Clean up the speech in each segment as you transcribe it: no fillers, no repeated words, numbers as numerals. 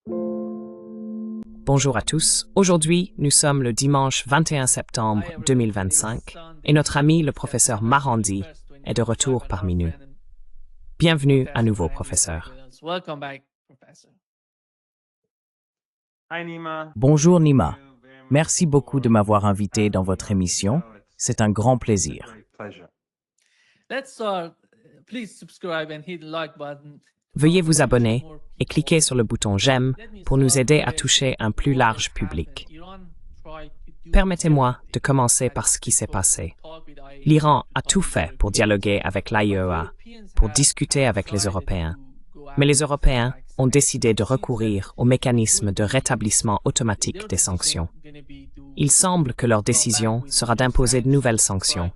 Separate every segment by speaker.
Speaker 1: Bonjour à tous. Aujourd'hui, nous sommes le dimanche 21 septembre 2025 et notre ami le professeur Marandi est de retour parmi nous. Bienvenue à nouveau, professeur.
Speaker 2: Bonjour Nima. Merci beaucoup de m'avoir invité dans votre émission. C'est un grand plaisir.
Speaker 1: Veuillez vous abonner et cliquer sur le bouton j'aime pour nous aider à toucher un plus large public. Permettez-moi de commencer par ce qui s'est passé. L'Iran a tout fait pour dialoguer avec l'AIEA, pour discuter avec les Européens. Mais les Européens ont décidé de recourir au mécanisme de rétablissement automatique des sanctions. Il semble que leur décision sera d'imposer de nouvelles sanctions,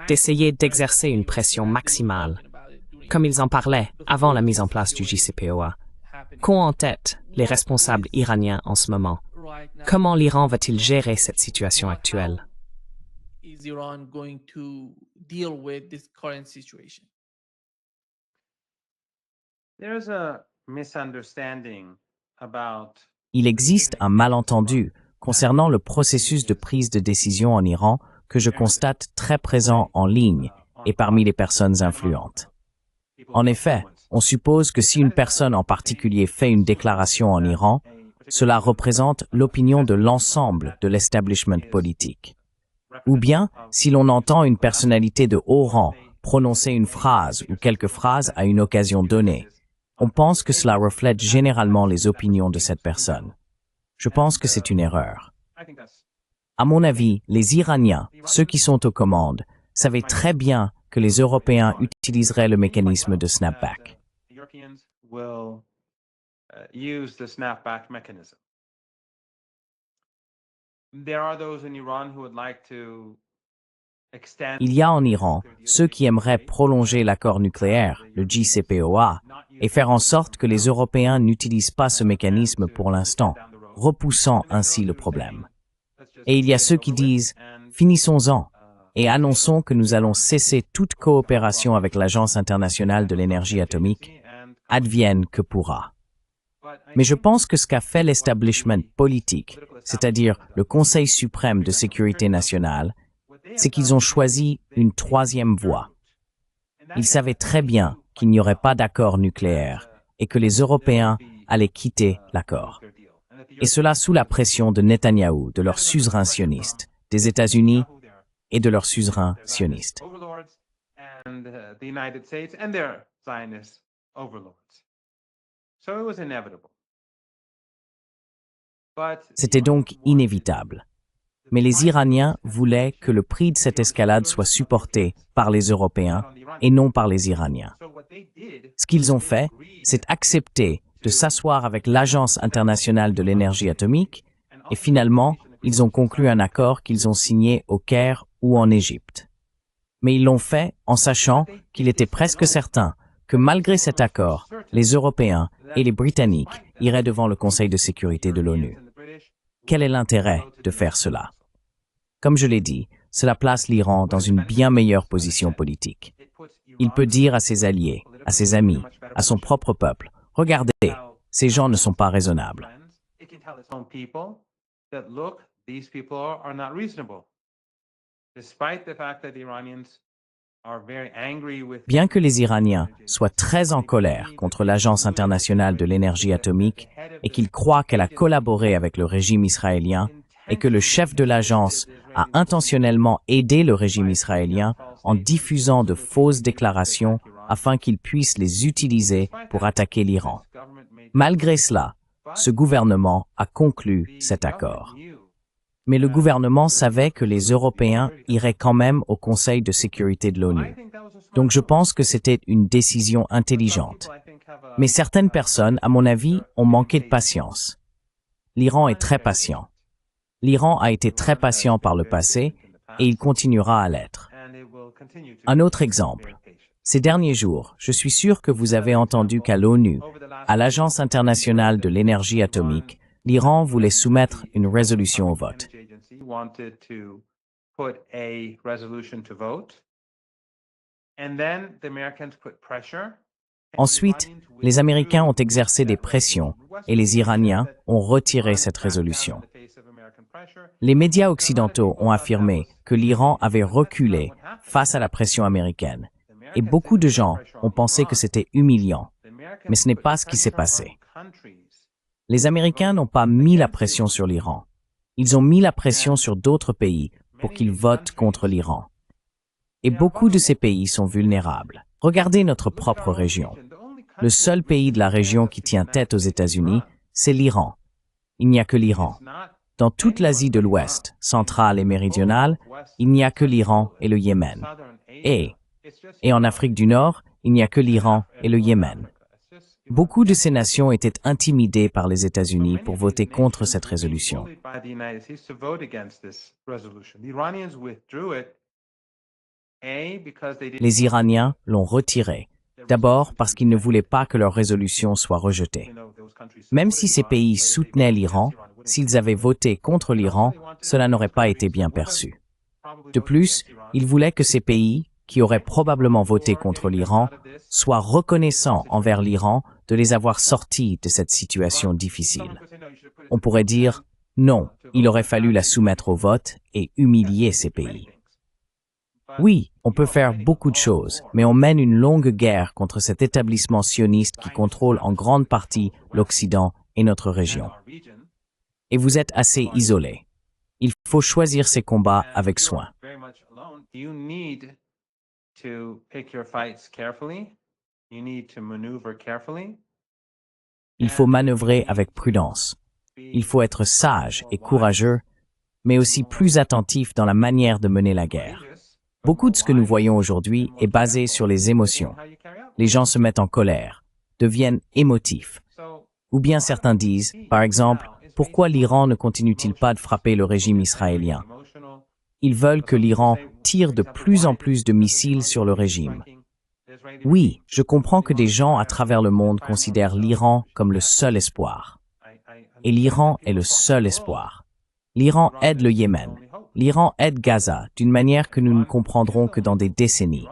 Speaker 1: d'essayer d'exercer une pression maximale, comme ils en parlaient avant la mise en place du JCPOA. Qu'ont en tête les responsables iraniens en ce moment? Comment l'Iran va-t-il gérer cette situation actuelle?
Speaker 2: Il existe un malentendu concernant le processus de prise de décision en Iran que je constate très présent en ligne et parmi les personnes influentes. En effet, on suppose que si une personne en particulier fait une déclaration en Iran, cela représente l'opinion de l'ensemble de l'establishment politique. Ou bien, si l'on entend une personnalité de haut rang prononcer une phrase ou quelques phrases à une occasion donnée, on pense que cela reflète généralement les opinions de cette personne. Je pense que c'est une erreur. À mon avis, les Iraniens, ceux qui sont aux commandes, savaient très bien que les Européens utiliseraient le mécanisme de snapback. Il y a en Iran ceux qui aimeraient prolonger l'accord nucléaire, le JCPOA, et faire en sorte que les Européens n'utilisent pas ce mécanisme pour l'instant, repoussant ainsi le problème. Et il y a ceux qui disent « finissons-en » et annonçons que nous allons cesser toute coopération avec l'Agence internationale de l'énergie atomique, advienne que pourra. Mais je pense que ce qu'a fait l'establishment politique, c'est-à-dire le Conseil suprême de sécurité nationale, c'est qu'ils ont choisi une troisième voie. Ils savaient très bien qu'il n'y aurait pas d'accord nucléaire et que les Européens allaient quitter l'accord. Et cela sous la pression de Netanyahou, de leur suzerain sioniste, des États-Unis et de leurs suzerains sionistes. C'était donc inévitable. Mais les Iraniens voulaient que le prix de cette escalade soit supporté par les Européens et non par les Iraniens. Ce qu'ils ont fait, c'est accepter de s'asseoir avec l'Agence internationale de l'énergie atomique et finalement, ils ont conclu un accord qu'ils ont signé au Caire ou en Égypte. Mais ils l'ont fait en sachant qu'il était presque certain que malgré cet accord, les Européens et les Britanniques iraient devant le Conseil de sécurité de l'ONU. Quel est l'intérêt de faire cela? Comme je l'ai dit, cela place l'Iran dans une bien meilleure position politique. Il peut dire à ses alliés, à ses amis, à son propre peuple, « Regardez, ces gens ne sont pas raisonnables. » Bien que les Iraniens soient très en colère contre l'Agence internationale de l'énergie atomique et qu'ils croient qu'elle a collaboré avec le régime israélien et que le chef de l'agence a intentionnellement aidé le régime israélien en diffusant de fausses déclarations afin qu'il puisse les utiliser pour attaquer l'Iran. Malgré cela, ce gouvernement a conclu cet accord. Mais le gouvernement savait que les Européens iraient quand même au Conseil de sécurité de l'ONU. Donc je pense que c'était une décision intelligente. Mais certaines personnes, à mon avis, ont manqué de patience. L'Iran est très patient. L'Iran a été très patient par le passé et il continuera à l'être. Un autre exemple. Ces derniers jours, je suis sûr que vous avez entendu qu'à l'ONU, à l'Agence internationale de l'énergie atomique, l'Iran voulait soumettre une résolution au vote. Ensuite, les Américains ont exercé des pressions et les Iraniens ont retiré cette résolution. Les médias occidentaux ont affirmé que l'Iran avait reculé face à la pression américaine, et beaucoup de gens ont pensé que c'était humiliant, mais ce n'est pas ce qui s'est passé. Les Américains n'ont pas mis la pression sur l'Iran. Ils ont mis la pression sur d'autres pays pour qu'ils votent contre l'Iran. Et beaucoup de ces pays sont vulnérables. Regardez notre propre région. Le seul pays de la région qui tient tête aux États-Unis, c'est l'Iran. Il n'y a que l'Iran. Dans toute l'Asie de l'Ouest, centrale et méridionale, il n'y a que l'Iran et le Yémen. Et en Afrique du Nord, il n'y a que l'Iran et le Yémen. Beaucoup de ces nations étaient intimidées par les États-Unis pour voter contre cette résolution. Les Iraniens l'ont retirée, d'abord parce qu'ils ne voulaient pas que leur résolution soit rejetée. Même si ces pays soutenaient l'Iran, s'ils avaient voté contre l'Iran, cela n'aurait pas été bien perçu. De plus, ils voulaient que ces pays, qui auraient probablement voté contre l'Iran, soient reconnaissants envers l'Iran de les avoir sortis de cette situation difficile. On pourrait dire, non, il aurait fallu la soumettre au vote et humilier ces pays. Oui, on peut faire beaucoup de choses, mais on mène une longue guerre contre cet établissement sioniste qui contrôle en grande partie l'Occident et notre région. Et vous êtes assez isolés. Il faut choisir ces combats avec soin. Il faut manœuvrer avec prudence. Il faut être sage et courageux, mais aussi plus attentif dans la manière de mener la guerre. Beaucoup de ce que nous voyons aujourd'hui est basé sur les émotions. Les gens se mettent en colère, deviennent émotifs. Ou bien certains disent, par exemple, pourquoi l'Iran ne continue-t-il pas de frapper le régime israélien? Ils veulent que l'Iran tire de plus en plus de missiles sur le régime. Oui, je comprends que des gens à travers le monde considèrent l'Iran comme le seul espoir. Et l'Iran est le seul espoir. L'Iran aide le Yémen. L'Iran aide Gaza d'une manière que nous ne comprendrons que dans des décennies.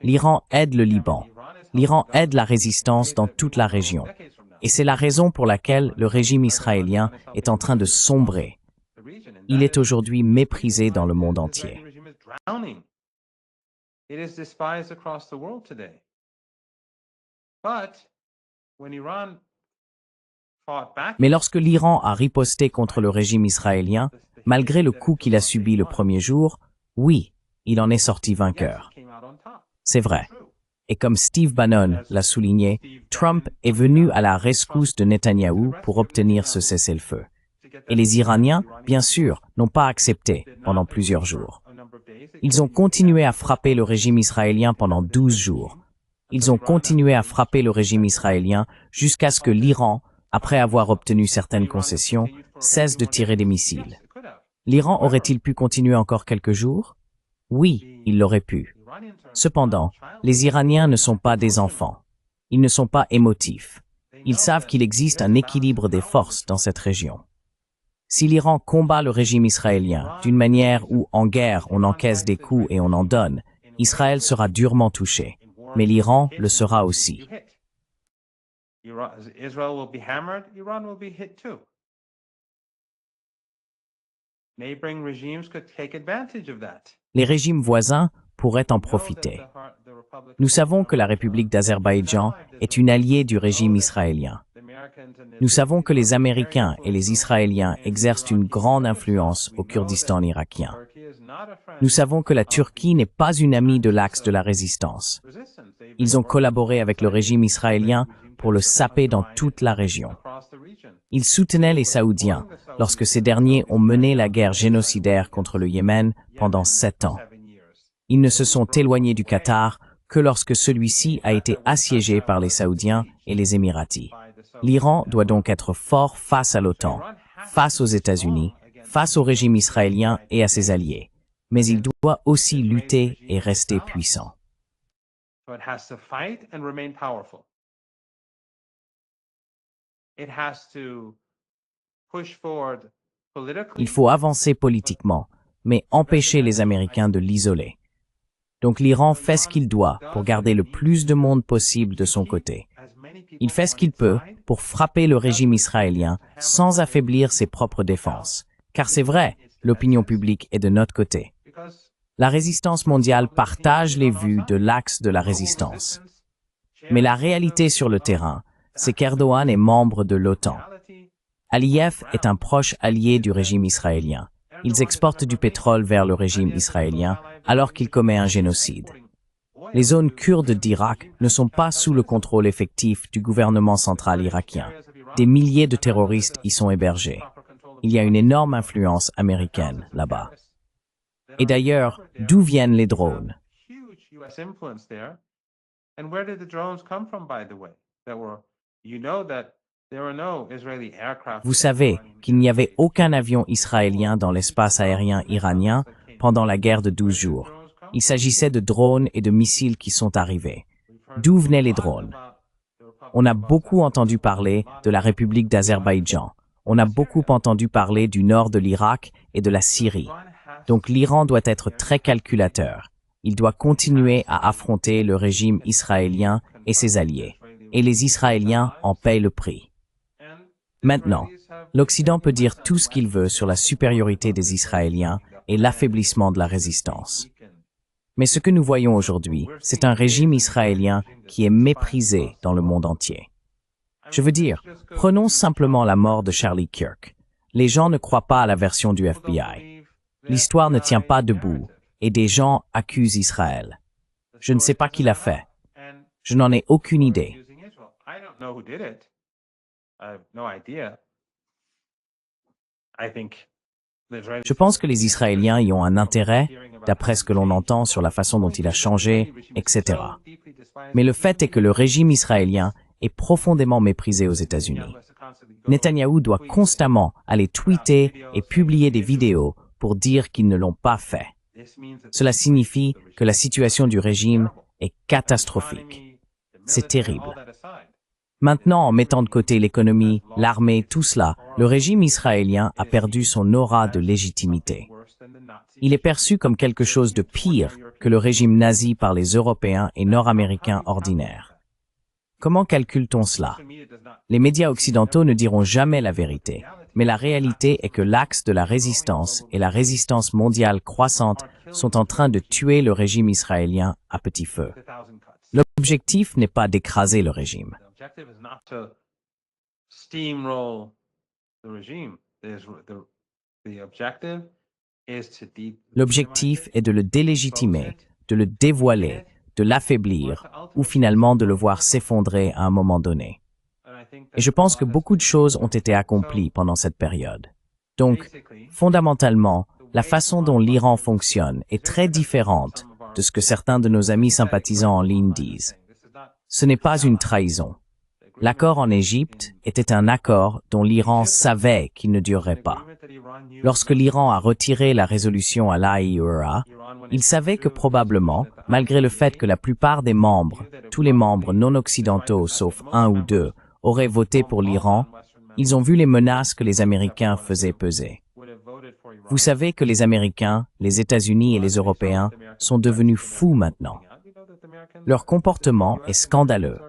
Speaker 2: L'Iran aide le Liban. L'Iran aide la résistance dans toute la région. Et c'est la raison pour laquelle le régime israélien est en train de sombrer. Il est aujourd'hui méprisé dans le monde entier. Mais lorsque l'Iran a riposté contre le régime israélien, malgré le coup qu'il a subi le premier jour, oui, il en est sorti vainqueur. C'est vrai. Et comme Steve Bannon l'a souligné, Trump est venu à la rescousse de Netanyahou pour obtenir ce cessez-le-feu. Et les Iraniens, bien sûr, n'ont pas accepté pendant plusieurs jours. Ils ont continué à frapper le régime israélien pendant 12 jours. Ils ont continué à frapper le régime israélien jusqu'à ce que l'Iran, après avoir obtenu certaines concessions, cesse de tirer des missiles. L'Iran aurait-il pu continuer encore quelques jours? Oui, il l'aurait pu. Cependant, les Iraniens ne sont pas des enfants. Ils ne sont pas émotifs. Ils savent qu'il existe un équilibre des forces dans cette région. Si l'Iran combat le régime israélien d'une manière où, en guerre, on encaisse des coups et on en donne, Israël sera durement touché. Mais l'Iran le sera aussi. Les régimes voisins pourraient en profiter. Nous savons que la République d'Azerbaïdjan est une alliée du régime israélien. Nous savons que les Américains et les Israéliens exercent une grande influence au Kurdistan irakien. Nous savons que la Turquie n'est pas une amie de l'axe de la résistance. Ils ont collaboré avec le régime israélien pour le saper dans toute la région. Ils soutenaient les Saoudiens lorsque ces derniers ont mené la guerre génocidaire contre le Yémen pendant 7 ans. Ils ne se sont éloignés du Qatar que lorsque celui-ci a été assiégé par les Saoudiens et les Émiratis. L'Iran doit donc être fort face à l'OTAN, face aux États-Unis, face au régime israélien et à ses alliés. Mais il doit aussi lutter et rester puissant. Il faut avancer politiquement, mais empêcher les Américains de l'isoler. Donc l'Iran fait ce qu'il doit pour garder le plus de monde possible de son côté. Il fait ce qu'il peut pour frapper le régime israélien sans affaiblir ses propres défenses. Car c'est vrai, l'opinion publique est de notre côté. La résistance mondiale partage les vues de l'axe de la résistance. Mais la réalité sur le terrain, c'est qu'Erdogan est membre de l'OTAN. Aliyev est un proche allié du régime israélien. Ils exportent du pétrole vers le régime israélien alors qu'il commet un génocide. Les zones kurdes d'Irak ne sont pas sous le contrôle effectif du gouvernement central irakien. Des milliers de terroristes y sont hébergés. Il y a une énorme influence américaine là-bas. Et d'ailleurs, d'où viennent les drones? Vous savez qu'il n'y avait aucun avion israélien dans l'espace aérien iranien pendant la guerre de 12 jours. Il s'agissait de drones et de missiles qui sont arrivés. D'où venaient les drones? On a beaucoup entendu parler de la République d'Azerbaïdjan. On a beaucoup entendu parler du nord de l'Irak et de la Syrie. Donc l'Iran doit être très calculateur. Il doit continuer à affronter le régime israélien et ses alliés. Et les Israéliens en payent le prix. Maintenant, l'Occident peut dire tout ce qu'il veut sur la supériorité des Israéliens et l'affaiblissement de la résistance. Mais ce que nous voyons aujourd'hui, c'est un régime israélien qui est méprisé dans le monde entier. Je veux dire, prenons simplement la mort de Charlie Kirk. Les gens ne croient pas à la version du FBI. L'histoire ne tient pas debout, et des gens accusent Israël. Je ne sais pas qui l'a fait. Je n'en ai aucune idée. Je pense que les Israéliens y ont un intérêt, d'après ce que l'on entend sur la façon dont il a changé, etc. Mais le fait est que le régime israélien est profondément méprisé aux États-Unis. Netanyahou doit constamment aller tweeter et publier des vidéos pour dire qu'ils ne l'ont pas fait. Cela signifie que la situation du régime est catastrophique. C'est terrible. Maintenant, en mettant de côté l'économie, l'armée, tout cela, le régime israélien a perdu son aura de légitimité. Il est perçu comme quelque chose de pire que le régime nazi par les Européens et Nord-Américains ordinaires. Comment calcule-t-on cela? Les médias occidentaux ne diront jamais la vérité, mais la réalité est que l'axe de la résistance et la résistance mondiale croissante sont en train de tuer le régime israélien à petit feu. L'objectif n'est pas d'écraser le régime. L'objectif est de le délégitimer, de le dévoiler, de l'affaiblir, ou finalement de le voir s'effondrer à un moment donné. Et je pense que beaucoup de choses ont été accomplies pendant cette période. Donc, fondamentalement, la façon dont l'Iran fonctionne est très différente de ce que certains de nos amis sympathisants en ligne disent. Ce n'est pas une trahison. L'accord en Égypte était un accord dont l'Iran savait qu'il ne durerait pas. Lorsque l'Iran a retiré la résolution à l'AIEA, il savait que probablement, malgré le fait que la plupart des membres, tous les membres non occidentaux sauf un ou deux, auraient voté pour l'Iran, ils ont vu les menaces que les Américains faisaient peser. Vous savez que les Américains, les États-Unis et les Européens sont devenus fous maintenant. Leur comportement est scandaleux.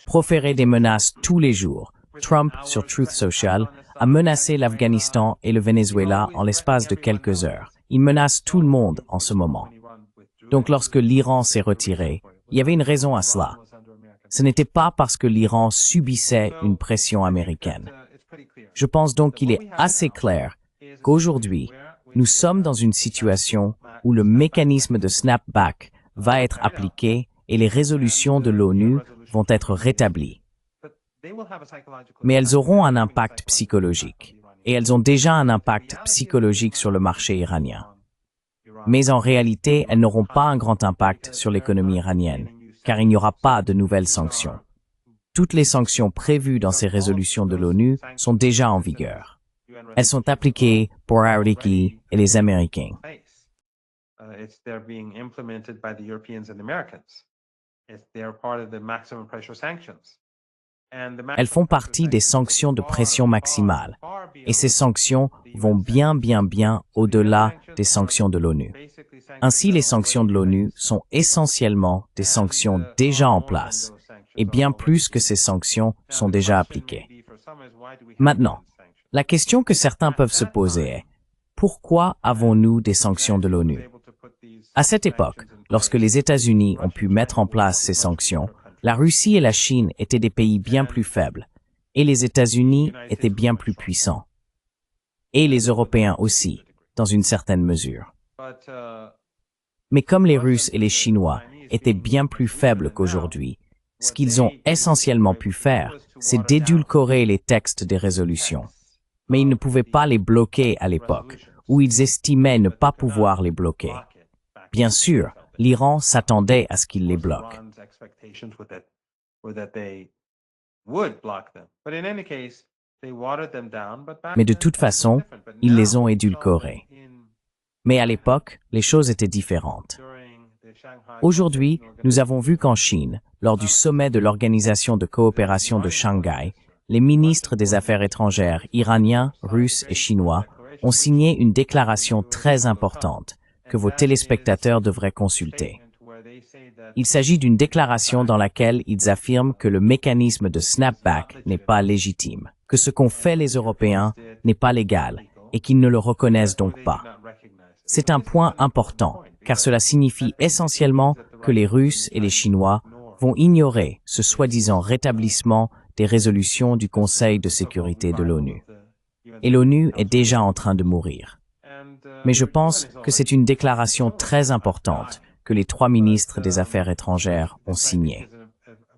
Speaker 2: Proférer des menaces tous les jours. Trump, sur Truth Social, a menacé l'Afghanistan et le Venezuela en l'espace de quelques heures. Il menace tout le monde en ce moment. Donc lorsque l'Iran s'est retiré, il y avait une raison à cela. Ce n'était pas parce que l'Iran subissait une pression américaine. Je pense donc qu'il est assez clair qu'aujourd'hui, nous sommes dans une situation où le mécanisme de snapback va être appliqué et les résolutions de l'ONU vont être rétablies. Mais elles auront un impact psychologique, et elles ont déjà un impact psychologique sur le marché iranien. Mais en réalité, elles n'auront pas un grand impact sur l'économie iranienne, car il n'y aura pas de nouvelles sanctions. Toutes les sanctions prévues dans ces résolutions de l'ONU sont déjà en vigueur. Elles sont appliquées pour Ariki et les Américains. Elles font partie des sanctions de pression maximale. Et ces sanctions vont bien au-delà des sanctions de l'ONU. Ainsi, les sanctions de l'ONU sont essentiellement des sanctions déjà en place, et bien plus que ces sanctions sont déjà appliquées. Maintenant, la question que certains peuvent se poser est, pourquoi avons-nous des sanctions de l'ONU? À cette époque, lorsque les États-Unis ont pu mettre en place ces sanctions, la Russie et la Chine étaient des pays bien plus faibles, et les États-Unis étaient bien plus puissants. Et les Européens aussi, dans une certaine mesure. Mais comme les Russes et les Chinois étaient bien plus faibles qu'aujourd'hui, ce qu'ils ont essentiellement pu faire, c'est d'édulcorer les textes des résolutions. Mais ils ne pouvaient pas les bloquer à l'époque, où ils estimaient ne pas pouvoir les bloquer. Bien sûr, l'Iran s'attendait à ce qu'ils les bloquent. Mais de toute façon, ils les ont édulcorés. Mais à l'époque, les choses étaient différentes. Aujourd'hui, nous avons vu qu'en Chine, lors du sommet de l'Organisation de coopération de Shanghai, les ministres des Affaires étrangères iraniens, russes et chinois ont signé une déclaration très importante que vos téléspectateurs devraient consulter. Il s'agit d'une déclaration dans laquelle ils affirment que le mécanisme de snapback n'est pas légitime, que ce qu'ont fait les Européens n'est pas légal et qu'ils ne le reconnaissent donc pas. C'est un point important, car cela signifie essentiellement que les Russes et les Chinois vont ignorer ce soi-disant rétablissement des résolutions du Conseil de sécurité de l'ONU. Et l'ONU est déjà en train de mourir. Mais je pense que c'est une déclaration très importante que les 3 ministres des Affaires étrangères ont signée.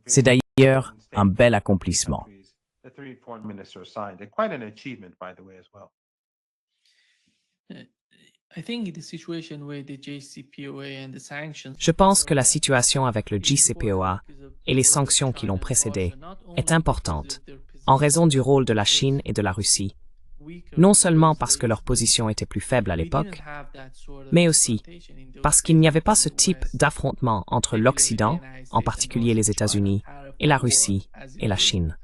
Speaker 2: C'est d'ailleurs un bel accomplissement.
Speaker 1: Je pense que la situation avec le JCPOA et les sanctions qui l'ont précédé est importante en raison du rôle de la Chine et de la Russie, non seulement parce que leur position était plus faible à l'époque, mais aussi parce qu'il n'y avait pas ce type d'affrontement entre l'Occident, en particulier les États-Unis, et la Russie et la Chine.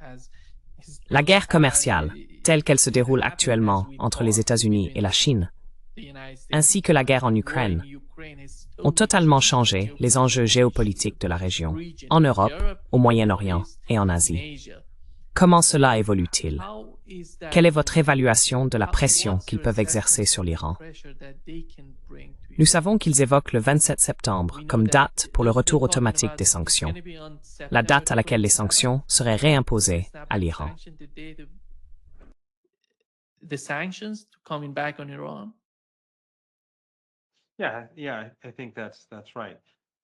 Speaker 1: La guerre commerciale, telle qu'elle se déroule actuellement entre les États-Unis et la Chine, ainsi que la guerre en Ukraine, ont totalement changé les enjeux géopolitiques de la région, en Europe, au Moyen-Orient et en Asie. Comment cela évolue-t-il? Quelle est votre évaluation de la pression qu'ils peuvent exercer sur l'Iran? Nous savons qu'ils évoquent le 27 septembre comme date pour le retour automatique des sanctions, la date à laquelle les sanctions seraient réimposées à l'Iran.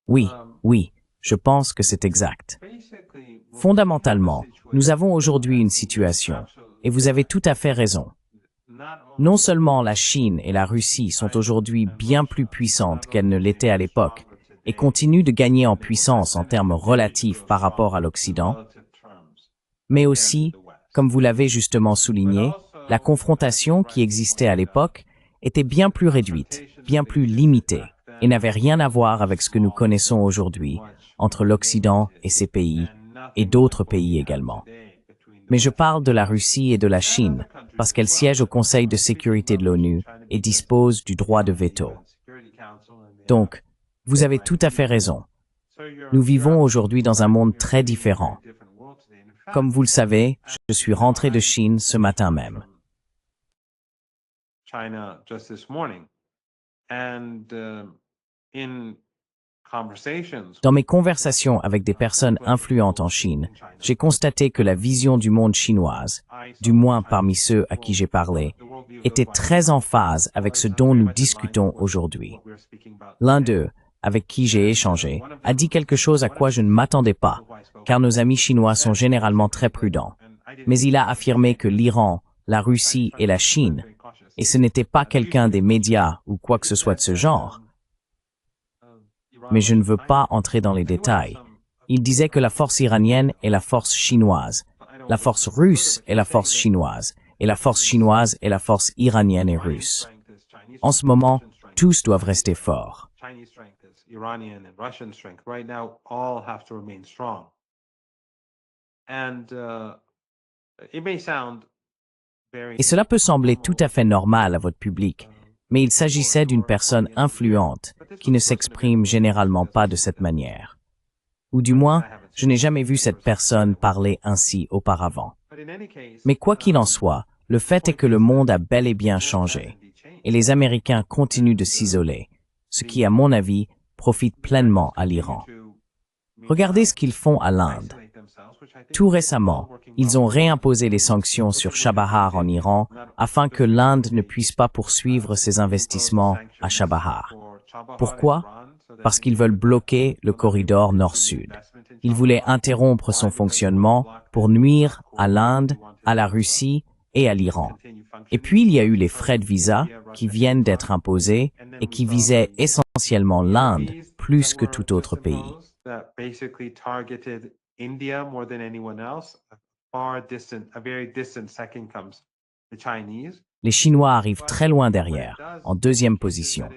Speaker 2: Oui, je pense que c'est exact. Fondamentalement, nous avons aujourd'hui une situation, et vous avez tout à fait raison. Non seulement la Chine et la Russie sont aujourd'hui bien plus puissantes qu'elles ne l'étaient à l'époque, et continuent de gagner en puissance en termes relatifs par rapport à l'Occident, mais aussi, comme vous l'avez justement souligné, la confrontation qui existait à l'époque était bien plus réduite, bien plus limitée, et n'avait rien à voir avec ce que nous connaissons aujourd'hui entre l'Occident et ses pays, et d'autres pays également. Mais je parle de la Russie et de la Chine, parce qu'elles siègent au Conseil de sécurité de l'ONU et disposent du droit de veto. Donc, vous avez tout à fait raison. Nous vivons aujourd'hui dans un monde très différent. Comme vous le savez, je suis rentré de Chine ce matin même. Dans mes conversations avec des personnes influentes en Chine, j'ai constaté que la vision du monde chinoise, du moins parmi ceux à qui j'ai parlé, était très en phase avec ce dont nous discutons aujourd'hui. L'un d'eux, avec qui j'ai échangé, a dit quelque chose à quoi je ne m'attendais pas, car nos amis chinois sont généralement très prudents. Mais il a affirmé que l'Iran, la Russie et la Chine, et ce n'était pas quelqu'un des médias ou quoi que ce soit de ce genre, mais je ne veux pas entrer dans les détails. Il disait que la force iranienne est la force chinoise, la force russe est la force chinoise, et la force chinoise est la force iranienne et russe. En ce moment, tous doivent rester forts. Et cela peut sembler tout à fait normal à votre public, mais il s'agissait d'une personne influente qui ne s'exprime généralement pas de cette manière. Ou du moins, je n'ai jamais vu cette personne parler ainsi auparavant. Mais quoi qu'il en soit, le fait est que le monde a bel et bien changé, et les Américains continuent de s'isoler, ce qui, à mon avis, profite pleinement à l'Iran. Regardez ce qu'ils font à l'Inde. Tout récemment, ils ont réimposé les sanctions sur Chabahar en Iran afin que l'Inde ne puisse pas poursuivre ses investissements à Chabahar. Pourquoi? Parce qu'ils veulent bloquer le corridor nord-sud. Ils voulaient interrompre son fonctionnement pour nuire à l'Inde, à la Russie et à l'Iran. Et puis il y a eu les frais de visa qui viennent d'être imposés et qui visaient essentiellement l'Inde plus que tout autre pays. Les Chinois arrivent très loin derrière, en deuxième position.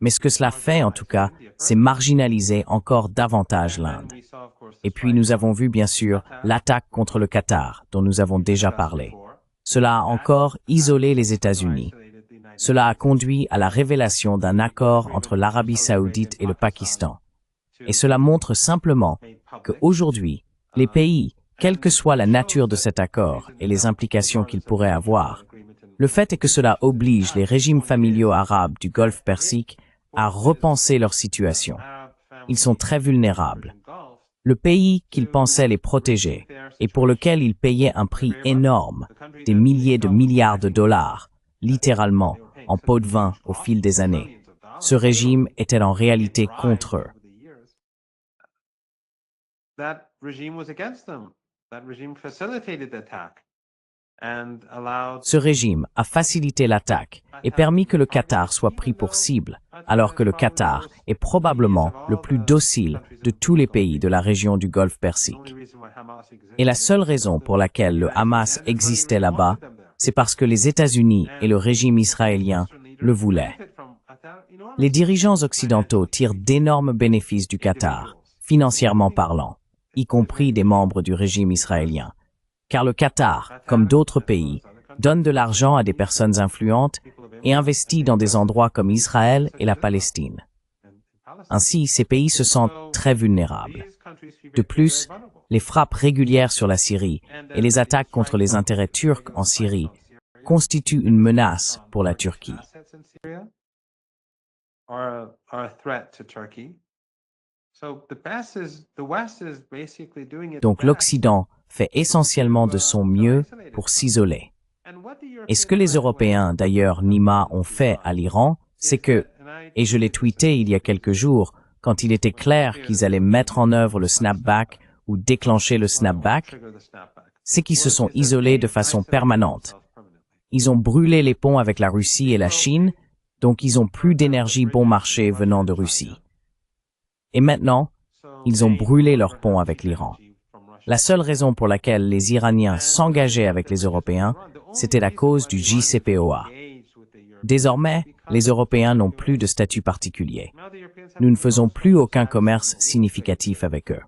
Speaker 2: Mais ce que cela fait, en tout cas, c'est marginaliser encore davantage l'Inde. Et puis nous avons vu, bien sûr, l'attaque contre le Qatar, dont nous avons déjà parlé. Cela a encore isolé les États-Unis. Cela a conduit à la révélation d'un accord entre l'Arabie saoudite et le Pakistan. Et cela montre simplement qu'aujourd'hui, les pays, quelle que soit la nature de cet accord et les implications qu'il pourrait avoir, le fait est que cela oblige les régimes familiaux arabes du Golfe Persique à repenser leur situation. Ils sont très vulnérables. Le pays qu'ils pensaient les protéger et pour lequel ils payaient un prix énorme, des milliers de milliards de dollars, littéralement en pot de vin au fil des années, ce régime était en réalité contre eux. Ce régime a facilité l'attaque et permis que le Qatar soit pris pour cible, alors que le Qatar est probablement le plus docile de tous les pays de la région du Golfe Persique. Et la seule raison pour laquelle le Hamas existait là-bas, c'est parce que les États-Unis et le régime israélien le voulaient. Les dirigeants occidentaux tirent d'énormes bénéfices du Qatar, financièrement parlant, y compris des membres du régime israélien. Car le Qatar, comme d'autres pays, donne de l'argent à des personnes influentes et investit dans des endroits comme Israël et la Palestine. Ainsi, ces pays se sentent très vulnérables. De plus, les frappes régulières sur la Syrie et les attaques contre les intérêts turcs en Syrie constituent une menace pour la Turquie. Donc l'Occident fait essentiellement de son mieux pour s'isoler. Et ce que les Européens, d'ailleurs Nima, ont fait à l'Iran, c'est que, et je l'ai tweeté il y a quelques jours, quand il était clair qu'ils allaient mettre en œuvre le snapback ou déclencher le snapback, c'est qu'ils se sont isolés de façon permanente. Ils ont brûlé les ponts avec la Russie et la Chine, donc ils n'ont plus d'énergie bon marché venant de Russie. Et maintenant, ils ont brûlé leurs ponts avec l'Iran. La seule raison pour laquelle les Iraniens s'engageaient avec les Européens, c'était la cause du JCPOA. Désormais, les Européens n'ont plus de statut particulier. Nous ne faisons plus aucun commerce significatif avec eux.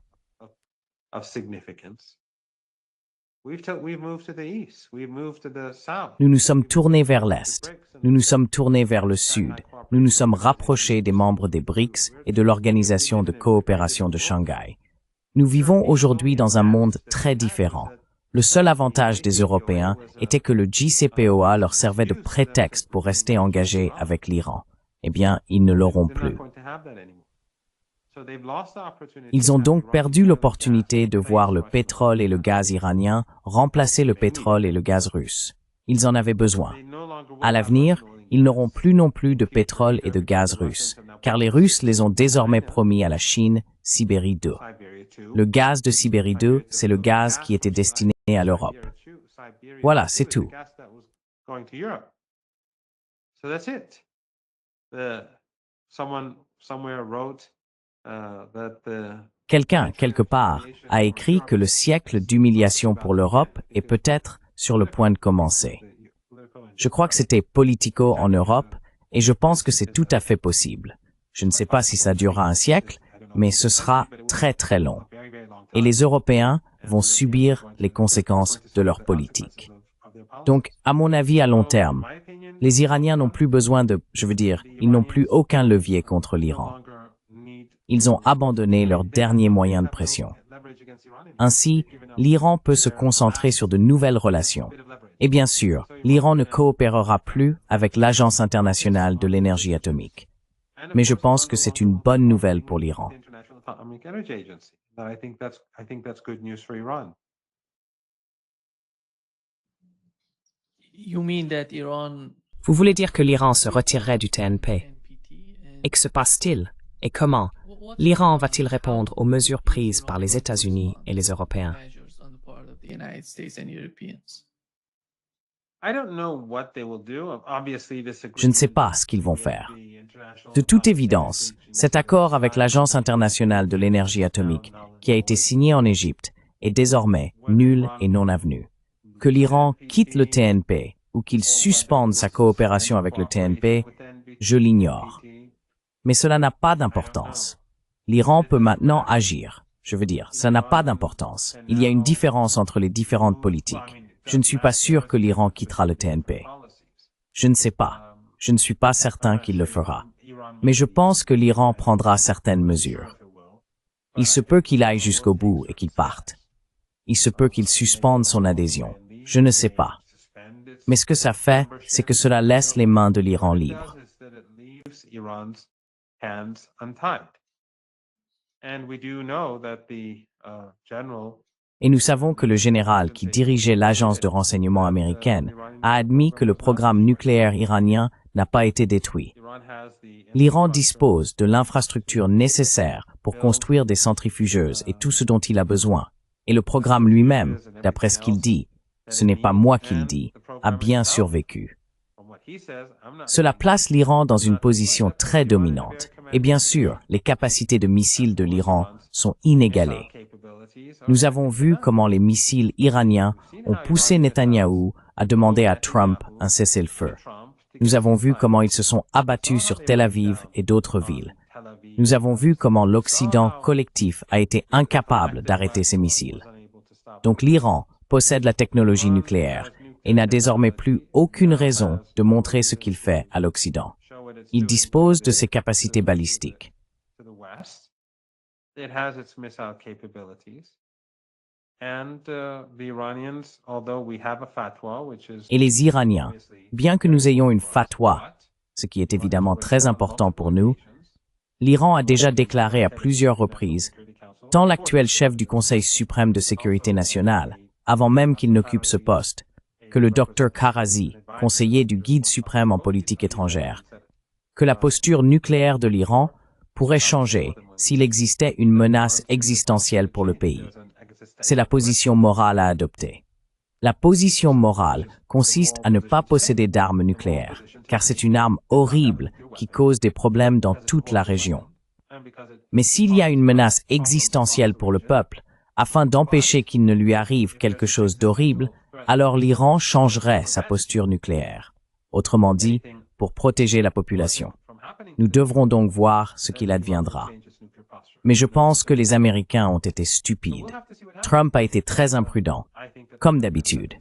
Speaker 2: Nous nous sommes tournés vers l'Est. Nous nous sommes tournés vers le Sud. Nous nous sommes rapprochés des membres des BRICS et de l'Organisation de coopération de Shanghai. Nous vivons aujourd'hui dans un monde très différent. Le seul avantage des Européens était que le JCPOA leur servait de prétexte pour rester engagés avec l'Iran. Eh bien, ils ne l'auront plus. Ils ont donc perdu l'opportunité de voir le pétrole et le gaz iranien remplacer le pétrole et le gaz russe. Ils en avaient besoin. À l'avenir, ils n'auront plus non plus de pétrole et de gaz russe, car les Russes les ont désormais promis à la Chine, Sibérie 2. Le gaz de Sibérie 2, c'est le gaz qui était destiné à l'Europe. Voilà, c'est tout. Quelqu'un, quelque part, a écrit que le siècle d'humiliation pour l'Europe est peut-être sur le point de commencer. Je crois que c'était Politico en Europe, et je pense que c'est tout à fait possible. Je ne sais pas si ça durera un siècle, mais ce sera très très long. Et les Européens vont subir les conséquences de leur politique. Donc, à mon avis, à long terme, les Iraniens n'ont plus besoin ils n'ont plus aucun levier contre l'Iran. Ils ont abandonné leur dernier moyen de pression. Ainsi, l'Iran peut se concentrer sur de nouvelles relations. Et bien sûr, l'Iran ne coopérera plus avec l'Agence internationale de l'énergie atomique. Mais je pense que c'est une bonne nouvelle pour l'Iran.
Speaker 1: Vous voulez dire que l'Iran se retirerait du TNP? Et que se passe-t-il? Et comment? L'Iran va-t-il répondre aux mesures prises par les États-Unis et les Européens?
Speaker 2: Je ne sais pas ce qu'ils vont faire. De toute évidence, cet accord avec l'Agence internationale de l'énergie atomique, qui a été signé en Égypte, est désormais nul et non avenu. Que l'Iran quitte le TNP ou qu'il suspende sa coopération avec le TNP, je l'ignore. Mais cela n'a pas d'importance. L'Iran peut maintenant agir. Ça n'a pas d'importance. Il y a une différence entre les différentes politiques. Je ne suis pas sûr que l'Iran quittera le TNP. Je ne sais pas. Je ne suis pas certain qu'il le fera. Mais je pense que l'Iran prendra certaines mesures. Il se peut qu'il aille jusqu'au bout et qu'il parte. Il se peut qu'il suspende son adhésion. Je ne sais pas. Mais ce que ça fait, c'est que cela laisse les mains de l'Iran libres. Et nous savons que le général qui dirigeait l'agence de renseignement américaine a admis que le programme nucléaire iranien n'a pas été détruit. L'Iran dispose de l'infrastructure nécessaire pour construire des centrifugeuses et tout ce dont il a besoin. Et le programme lui-même, d'après ce qu'il dit, ce n'est pas moi qui le dis, a bien survécu. Cela place l'Iran dans une position très dominante. Et bien sûr, les capacités de missiles de l'Iran sont inégalées. Nous avons vu comment les missiles iraniens ont poussé Netanyahou à demander à Trump un cessez-le-feu. Nous avons vu comment ils se sont abattus sur Tel Aviv et d'autres villes. Nous avons vu comment l'Occident collectif a été incapable d'arrêter ces missiles. Donc l'Iran possède la technologie nucléaire et n'a désormais plus aucune raison de montrer ce qu'il fait à l'Occident. Il dispose de ses capacités balistiques. Et les Iraniens, bien que nous ayons une fatwa, ce qui est évidemment très important pour nous, l'Iran a déjà déclaré à plusieurs reprises, tant l'actuel chef du Conseil suprême de sécurité nationale, avant même qu'il n'occupe ce poste, que le Dr Karazi, conseiller du guide suprême en politique étrangère, que la posture nucléaire de l'Iran pourrait changer s'il existait une menace existentielle pour le pays. C'est la position morale à adopter. La position morale consiste à ne pas posséder d'armes nucléaires, car c'est une arme horrible qui cause des problèmes dans toute la région. Mais s'il y a une menace existentielle pour le peuple, afin d'empêcher qu'il ne lui arrive quelque chose d'horrible, alors l'Iran changerait sa posture nucléaire. Autrement dit, pour protéger la population. Nous devrons donc voir ce qu'il adviendra. Mais je pense que les Américains ont été stupides. Trump a été très imprudent, comme d'habitude.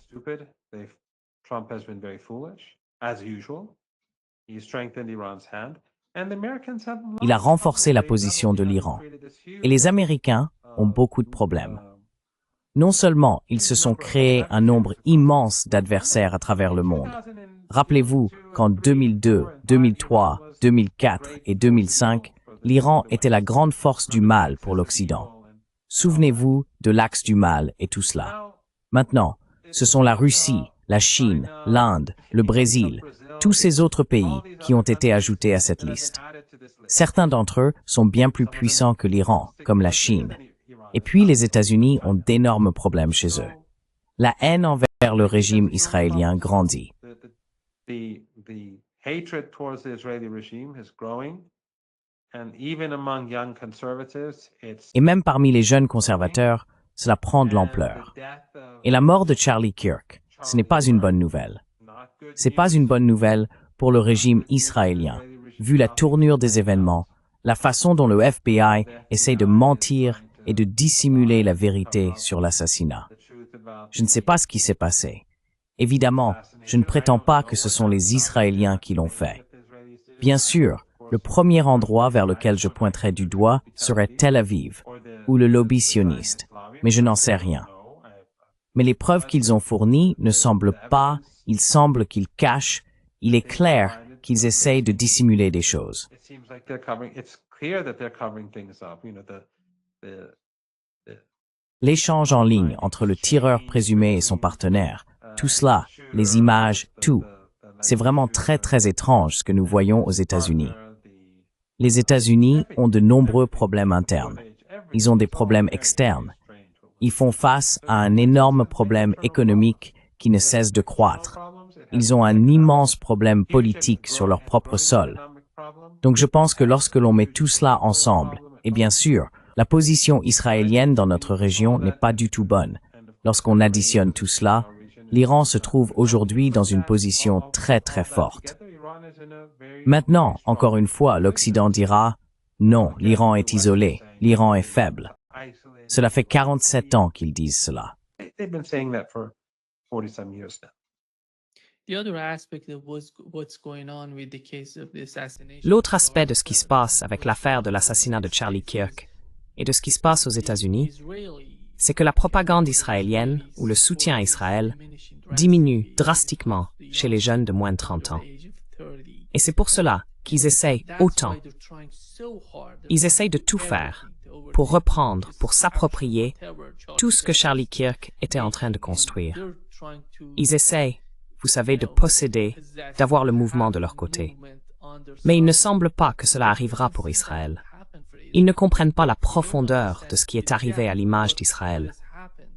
Speaker 2: Il a renforcé la position de l'Iran. Et les Américains ont beaucoup de problèmes. Non seulement ils se sont créés un nombre immense d'adversaires à travers le monde. Rappelez-vous qu'en 2002, 2003, 2004 et 2005, l'Iran était la grande force du mal pour l'Occident. Souvenez-vous de l'axe du mal et tout cela. Maintenant, ce sont la Russie, la Chine, l'Inde, le Brésil, tous ces autres pays qui ont été ajoutés à cette liste. Certains d'entre eux sont bien plus puissants que l'Iran, comme la Chine. Et puis les États-Unis ont d'énormes problèmes chez eux. La haine envers le régime israélien grandit. Et même parmi les jeunes conservateurs, cela prend de l'ampleur. Et la mort de Charlie Kirk, ce n'est pas une bonne nouvelle. C'est pas une bonne nouvelle pour le régime israélien, vu la tournure des événements, la façon dont le FBI essaie de mentir et de dissimuler la vérité sur l'assassinat. Je ne sais pas ce qui s'est passé. Évidemment, je ne prétends pas que ce sont les Israéliens qui l'ont fait. Bien sûr, le premier endroit vers lequel je pointerais du doigt serait Tel Aviv, ou le lobby sioniste, mais je n'en sais rien. Mais les preuves qu'ils ont fournies ne semblent pas, il semble qu'ils cachent, il est clair qu'ils essayent de dissimuler des choses. L'échange en ligne entre le tireur présumé et son partenaire, tout cela, les images, tout, c'est vraiment très étrange ce que nous voyons aux États-Unis. Les États-Unis ont de nombreux problèmes internes. Ils ont des problèmes externes. Ils font face à un énorme problème économique qui ne cesse de croître. Ils ont un immense problème politique sur leur propre sol. Donc je pense que lorsque l'on met tout cela ensemble, et bien sûr, la position israélienne dans notre région n'est pas du tout bonne. Lorsqu'on additionne tout cela, l'Iran se trouve aujourd'hui dans une position très forte. Maintenant, encore une fois, l'Occident dira « Non, l'Iran est isolé, l'Iran est faible ». Cela fait 47 ans qu'ils disent cela.
Speaker 1: L'autre aspect de ce qui se passe avec l'affaire de l'assassinat de Charlie Kirk et de ce qui se passe aux États-Unis, c'est que la propagande israélienne ou le soutien à Israël diminue drastiquement chez les jeunes de moins de 30 ans. Et c'est pour cela qu'ils essayent autant. Ils essayent de tout faire pour reprendre, pour s'approprier tout ce que Charlie Kirk était en train de construire. Ils essayent, vous savez, de posséder, d'avoir le mouvement de leur côté. Mais il ne semble pas que cela arrivera pour Israël. Ils ne comprennent pas la profondeur de ce qui est arrivé à l'image d'Israël,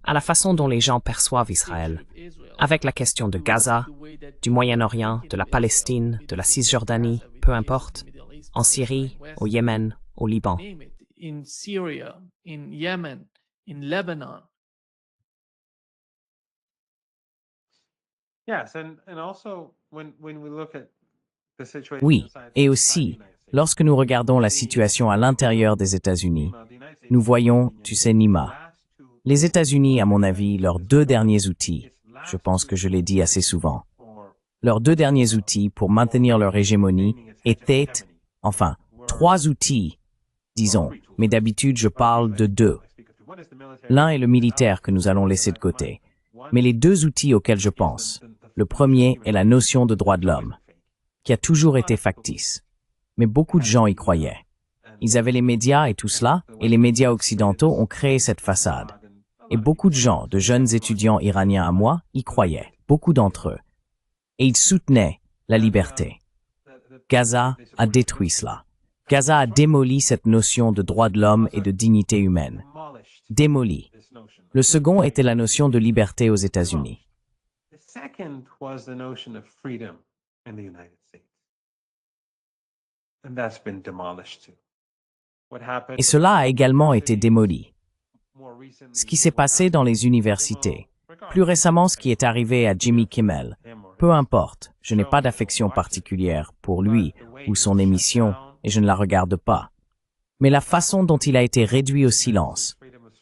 Speaker 1: à la façon dont les gens perçoivent Israël, avec la question de Gaza, du Moyen-Orient, de la Palestine, de la Cisjordanie, peu importe, en Syrie, au Yémen, au Liban.
Speaker 2: Oui, et aussi, lorsque nous regardons la situation à l'intérieur des États-Unis, nous voyons, tu sais, Nima, les États-Unis, à mon avis, leurs deux derniers outils, je pense que je l'ai dit assez souvent, leurs deux derniers outils pour maintenir leur hégémonie étaient, enfin, trois outils, disons, mais d'habitude je parle de deux. L'un est le militaire que nous allons laisser de côté, mais les deux outils auxquels je pense, le premier est la notion de droit de l'homme, qui a toujours été factice, mais beaucoup de gens y croyaient. Ils avaient les médias et tout cela, et les médias occidentaux ont créé cette façade. Et beaucoup de gens, de jeunes étudiants iraniens à moi, y croyaient, beaucoup d'entre eux. Et ils soutenaient la liberté. Gaza a détruit cela. Gaza a démoli cette notion de droit de l'homme et de dignité humaine. Démoli. Le second était la notion de liberté aux États-Unis. Et cela a également été démoli. Ce qui s'est passé dans les universités, plus récemment ce qui est arrivé à Jimmy Kimmel, peu importe, je n'ai pas d'affection particulière pour lui ou son émission et je ne la regarde pas. Mais la façon dont il a été réduit au silence,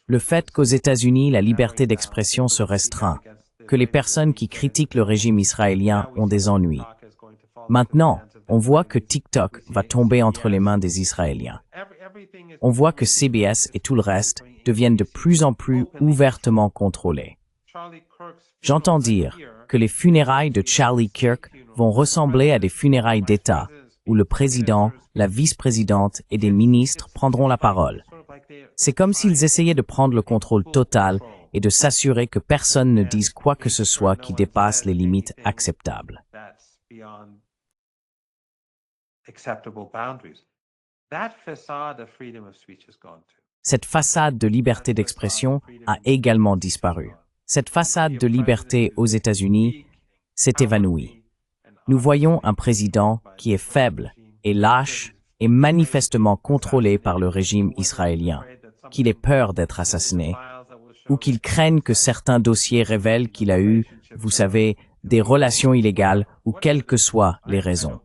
Speaker 2: le fait qu'aux États-Unis la liberté d'expression se restreint, que les personnes qui critiquent le régime israélien ont des ennuis. Maintenant, on voit que TikTok va tomber entre les mains des Israéliens. On voit que CBS et tout le reste deviennent de plus en plus ouvertement contrôlés. J'entends dire que les funérailles de Charlie Kirk vont ressembler à des funérailles d'État, où le président, la vice-présidente et des ministres prendront la parole. C'est comme s'ils essayaient de prendre le contrôle total et de s'assurer que personne ne dise quoi que ce soit qui dépasse les limites acceptables. Cette façade de liberté d'expression a également disparu. Cette façade de liberté aux États-Unis s'est évanouie. Nous voyons un président qui est faible et lâche et manifestement contrôlé par le régime israélien, qu'il ait peur d'être assassiné, ou qu'il craigne que certains dossiers révèlent qu'il a eu, vous savez, des relations illégales ou quelles que soient les raisons.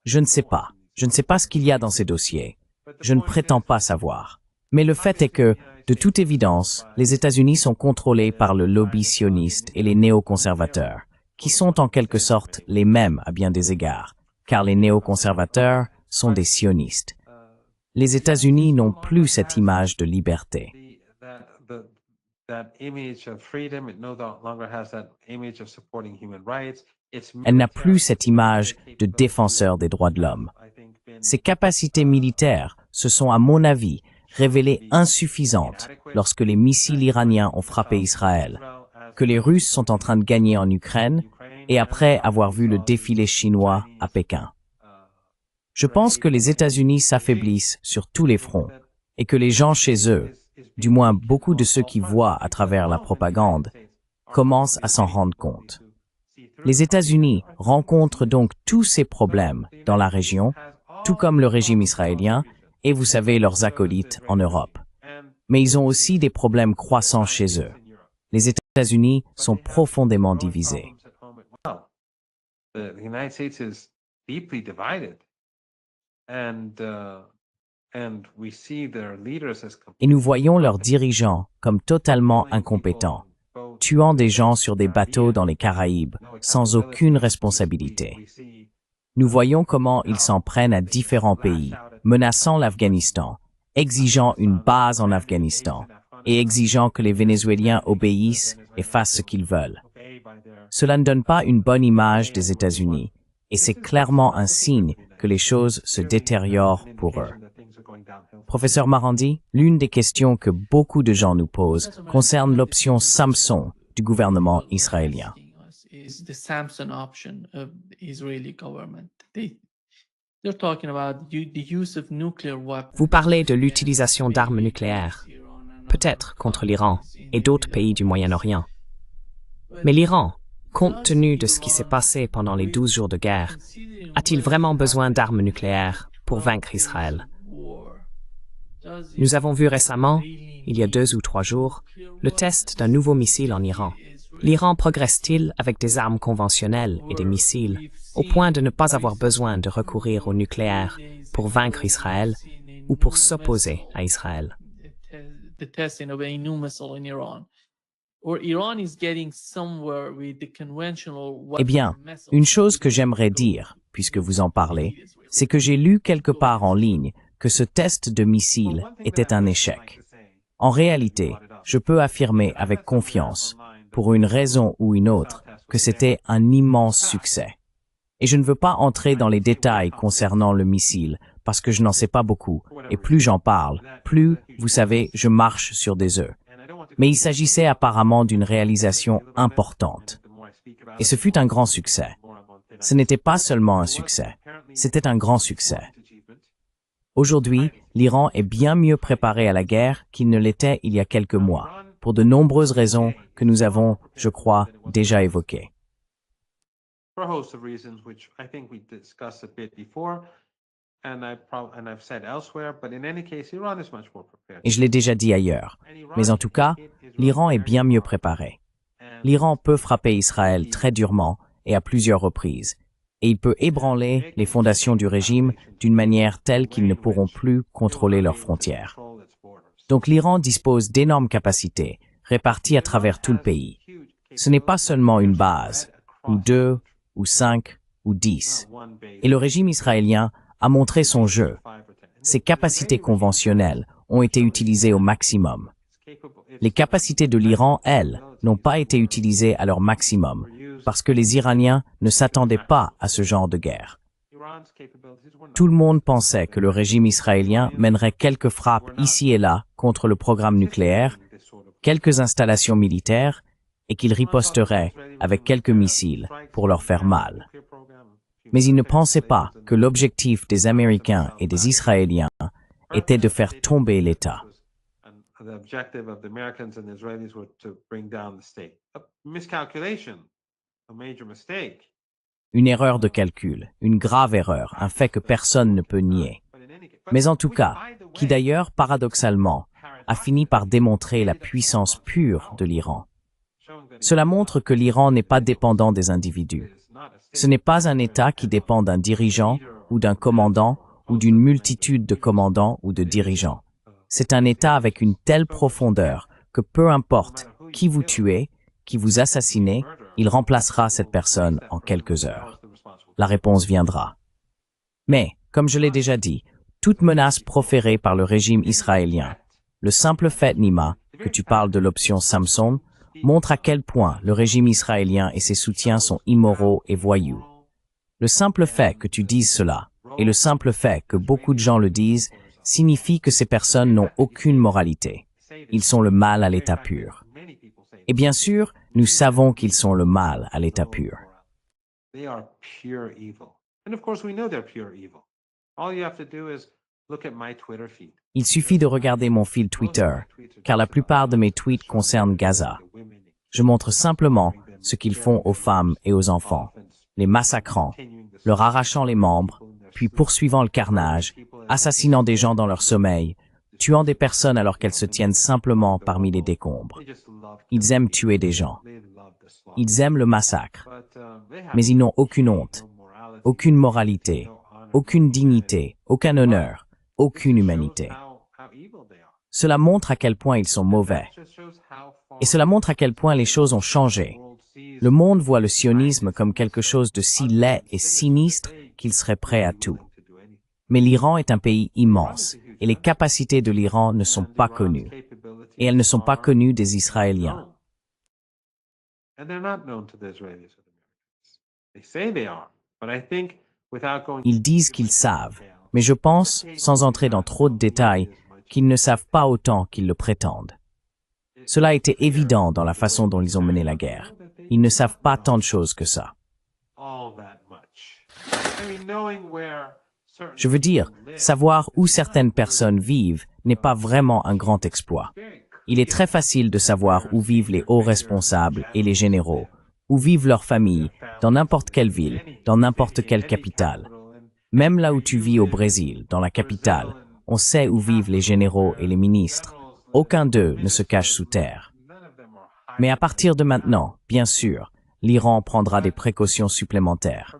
Speaker 2: Je ne sais pas. Je ne sais pas ce qu'il y a dans ces dossiers. Je ne prétends pas savoir. Mais le fait est que, De toute évidence, les États-Unis sont contrôlés par le lobby sioniste et les néoconservateurs, qui sont en quelque sorte les mêmes à bien des égards, car les néoconservateurs sont des sionistes. Les États-Unis n'ont plus cette image de liberté. Elle n'a plus cette image de défenseur des droits de l'homme. Ses capacités militaires se sont, à mon avis, révélées insuffisantes lorsque les missiles iraniens ont frappé Israël, que les Russes sont en train de gagner en Ukraine et après avoir vu le défilé chinois à Pékin. Je pense que les États-Unis s'affaiblissent sur tous les fronts et que les gens chez eux, du moins beaucoup de ceux qui voient à travers la propagande, commencent à s'en rendre compte. Les États-Unis rencontrent donc tous ces problèmes dans la région, tout comme le régime israélien et, vous savez, leurs acolytes en Europe. Mais ils ont aussi des problèmes croissants chez eux. Les États-Unis sont profondément divisés. Et nous voyons leurs dirigeants comme totalement incompétents, tuant des gens sur des bateaux dans les Caraïbes sans aucune responsabilité. Nous voyons comment ils s'en prennent à différents pays, menaçant l'Afghanistan, exigeant une base en Afghanistan et exigeant que les Vénézuéliens obéissent et fassent ce qu'ils veulent. Cela ne donne pas une bonne image des États-Unis et c'est clairement un signe que les choses se détériorent pour eux. Professeur Marandi, l'une des questions que beaucoup de gens nous posent concerne l'option Samson du gouvernement israélien.
Speaker 1: Vous parlez de l'utilisation d'armes nucléaires, peut-être contre l'Iran et d'autres pays du Moyen-Orient. Mais l'Iran, compte tenu de ce qui s'est passé pendant les 12 jours de guerre, a-t-il vraiment besoin d'armes nucléaires pour vaincre Israël? Nous avons vu récemment, il y a 2 ou 3 jours, le test d'un nouveau missile en Iran. L'Iran progresse-t-il avec des armes conventionnelles et des missiles au point de ne pas avoir besoin de recourir au nucléaire pour vaincre Israël ou pour s'opposer à Israël?
Speaker 2: Eh bien, une chose que j'aimerais dire, puisque vous en parlez, c'est que j'ai lu quelque part en ligne que ce test de missile était un échec. En réalité, je peux affirmer avec confiance, pour une raison ou une autre, que c'était un immense succès. Et je ne veux pas entrer dans les détails concernant le missile, parce que je n'en sais pas beaucoup, et plus j'en parle, plus, vous savez, je marche sur des œufs. Mais il s'agissait apparemment d'une réalisation importante. Et ce fut un grand succès. Ce n'était pas seulement un succès, c'était un grand succès. Aujourd'hui, l'Iran est bien mieux préparé à la guerre qu'il ne l'était il y a quelques mois, pour de nombreuses raisons que nous avons, je crois, déjà évoquées. Et je l'ai déjà dit ailleurs, mais en tout cas, l'Iran est bien mieux préparé. L'Iran peut frapper Israël très durement et à plusieurs reprises, et il peut ébranler les fondations du régime d'une manière telle qu'ils ne pourront plus contrôler leurs frontières. Donc l'Iran dispose d'énormes capacités, réparties à travers tout le pays. Ce n'est pas seulement une base, ou 2, ou 5, ou 10. Et le régime israélien a montré son jeu. Ses capacités conventionnelles ont été utilisées au maximum. Les capacités de l'Iran, elles, n'ont pas été utilisées à leur maximum, parce que les Iraniens ne s'attendaient pas à ce genre de guerre. Tout le monde pensait que le régime israélien mènerait quelques frappes ici et là contre le programme nucléaire, quelques installations militaires, et qu'il riposterait avec quelques missiles pour leur faire mal. Mais ils ne pensaient pas que l'objectif des Américains et des Israéliens était de faire tomber l'État. Une erreur de calcul, une grave erreur, un fait que personne ne peut nier. Mais en tout cas, qui d'ailleurs, paradoxalement, a fini par démontrer la puissance pure de l'Iran. Cela montre que l'Iran n'est pas dépendant des individus. Ce n'est pas un État qui dépend d'un dirigeant ou d'un commandant ou d'une multitude de commandants ou de dirigeants. C'est un État avec une telle profondeur que peu importe qui vous tuez, qui vous assassinez, il remplacera cette personne en quelques heures. La réponse viendra. Mais, comme je l'ai déjà dit, toute menace proférée par le régime israélien, le simple fait, Nima, que tu parles de l'option Samson, montre à quel point le régime israélien et ses soutiens sont immoraux et voyous. Le simple fait que tu dises cela, et le simple fait que beaucoup de gens le disent, signifie que ces personnes n'ont aucune moralité. Ils sont le mal à l'état pur. Et bien sûr, nous savons qu'ils sont le mal à l'état pur. Il suffit de regarder mon fil Twitter, car la plupart de mes tweets concernent Gaza. Je montre simplement ce qu'ils font aux femmes et aux enfants, les massacrant, leur arrachant les membres, puis poursuivant le carnage, assassinant des gens dans leur sommeil, tuant des personnes alors qu'elles se tiennent simplement parmi les décombres. Ils aiment tuer des gens. Ils aiment le massacre. Mais ils n'ont aucune honte, aucune moralité, aucune dignité, aucun honneur, aucune humanité. Cela montre à quel point ils sont mauvais. Et cela montre à quel point les choses ont changé. Le monde voit le sionisme comme quelque chose de si laid et sinistre qu'il serait prêt à tout. Mais l'Iran est un pays immense, et les capacités de l'Iran ne sont pas connues. Et elles ne sont pas connues des Israéliens. Ils disent qu'ils savent, mais je pense, sans entrer dans trop de détails, qu'ils ne savent pas autant qu'ils le prétendent. Cela a été évident dans la façon dont ils ont mené la guerre. Ils ne savent pas tant de choses que ça. Je veux dire, savoir où certaines personnes vivent n'est pas vraiment un grand exploit. Il est très facile de savoir où vivent les hauts responsables et les généraux, où vivent leurs familles, dans n'importe quelle ville, dans n'importe quelle capitale. Même là où tu vis au Brésil, dans la capitale, on sait où vivent les généraux et les ministres. Aucun d'eux ne se cache sous terre. Mais à partir de maintenant, bien sûr, l'Iran prendra des précautions supplémentaires.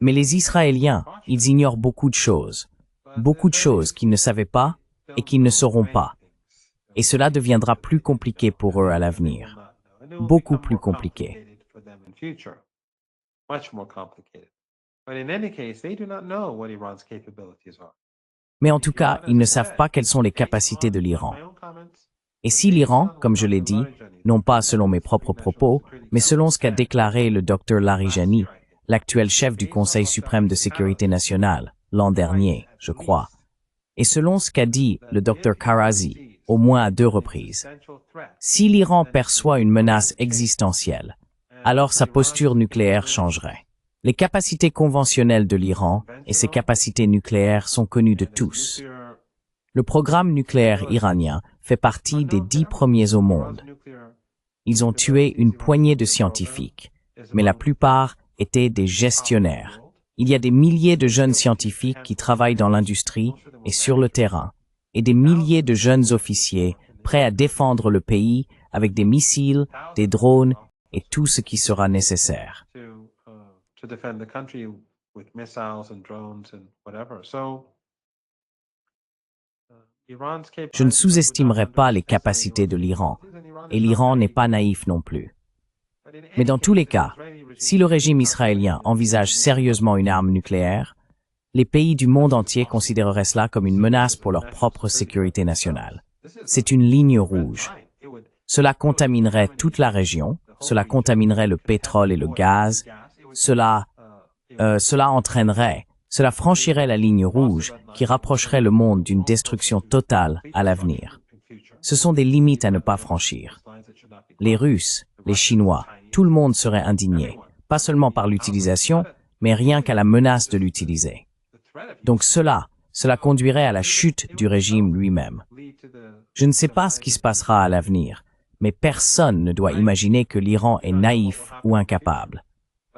Speaker 2: Mais les Israéliens, ils ignorent beaucoup de choses qu'ils ne savaient pas et qu'ils ne sauront pas. Et cela deviendra plus compliqué pour eux à l'avenir. Beaucoup plus compliqué. Mais en tout cas, ils ne savent pas quelles sont les capacités de l'Iran. Et si l'Iran, comme je l'ai dit, non pas selon mes propres propos, mais selon ce qu'a déclaré le Dr Larijani, l'actuel chef du Conseil suprême de sécurité nationale, l'an dernier, je crois, et selon ce qu'a dit le Dr Karazi, au moins à 2 reprises, si l'Iran perçoit une menace existentielle, alors sa posture nucléaire changerait. Les capacités conventionnelles de l'Iran et ses capacités nucléaires sont connues de tous. Le programme nucléaire iranien fait partie des 10 premiers au monde. Ils ont tué une poignée de scientifiques, mais la plupart étaient des gestionnaires. Il y a des milliers de jeunes scientifiques qui travaillent dans l'industrie et sur le terrain, et des milliers de jeunes officiers prêts à défendre le pays avec des missiles, des drones et tout ce qui sera nécessaire. Je ne sous-estimerai pas les capacités de l'Iran, et l'Iran n'est pas naïf non plus. Mais dans tous les cas, si le régime israélien envisage sérieusement une arme nucléaire, les pays du monde entier considéreraient cela comme une menace pour leur propre sécurité nationale. C'est une ligne rouge. Cela contaminerait toute la région, cela contaminerait le pétrole et le gaz, cela franchirait la ligne rouge qui rapprocherait le monde d'une destruction totale à l'avenir. Ce sont des limites à ne pas franchir. Les Russes, les Chinois, tout le monde serait indigné, pas seulement par l'utilisation, mais rien qu'à la menace de l'utiliser. Donc cela conduirait à la chute du régime lui-même. Je ne sais pas ce qui se passera à l'avenir, mais personne ne doit imaginer que l'Iran est naïf ou incapable.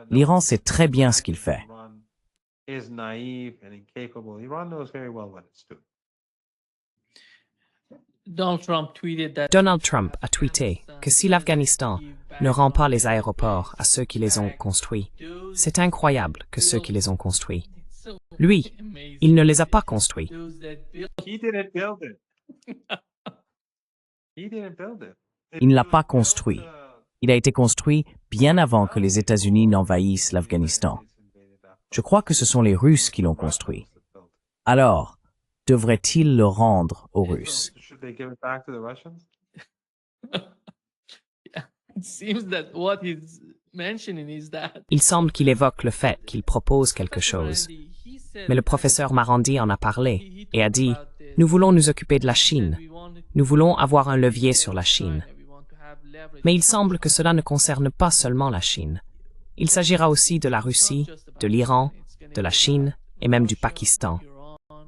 Speaker 2: L'Iran sait très bien ce qu'il fait.
Speaker 1: Donald Trump a tweeté que si l'Afghanistan ne rend pas les aéroports à ceux qui les ont construits, c'est incroyable que ceux qui les ont construits. Lui, il ne les a pas construits.
Speaker 3: He didn't build it. He didn't build it.
Speaker 2: Il ne l'a pas construit. Il a été construit bien avant que les États-Unis n'envahissent l'Afghanistan. Je crois que ce sont les Russes qui l'ont construit. Alors, devraient-ils le rendre aux Russes?
Speaker 3: Should they give it back to the Russians?
Speaker 4: It seems that what he's mentioning is that.
Speaker 1: Il semble qu'il évoque le fait qu'il propose quelque chose. Mais le professeur Marandi en a parlé et a dit « Nous voulons nous occuper de la Chine. Nous voulons avoir un levier sur la Chine. » Mais il semble que cela ne concerne pas seulement la Chine. Il s'agira aussi de la Russie, de l'Iran, de la Chine et même du Pakistan,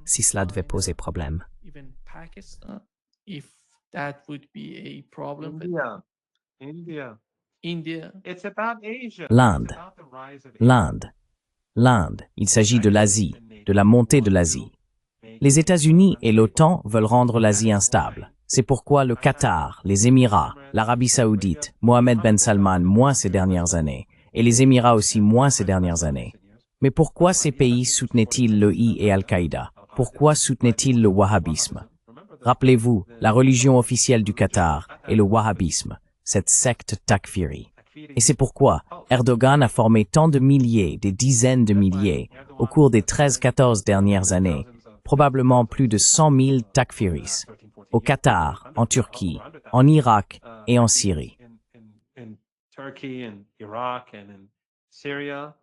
Speaker 1: si cela devait poser problème.
Speaker 4: Even Pakistan, if that would be a problem. But
Speaker 3: India.
Speaker 4: India.
Speaker 3: It's about Asia.
Speaker 2: L'Inde.
Speaker 3: It's about the rise of
Speaker 2: L'Inde. Il s'agit de l'Asie, de la montée de l'Asie. Les États-Unis et l'OTAN veulent rendre l'Asie instable. C'est pourquoi le Qatar, les Émirats, l'Arabie Saoudite, Mohammed Ben Salman moins ces dernières années, et les Émirats aussi moins ces dernières années. Mais pourquoi ces pays soutenaient-ils l'EI et Al-Qaïda? Pourquoi soutenaient-ils le wahhabisme? Rappelez-vous, la religion officielle du Qatar est le wahhabisme, cette secte takfiri. Et c'est pourquoi Erdogan a formé tant de milliers, des dizaines de milliers, au cours des 13-14 dernières années, probablement plus de 100 000 takfiris, au Qatar, en Turquie, en Irak et en Syrie.
Speaker 3: in Turkey and Iraq and in Syria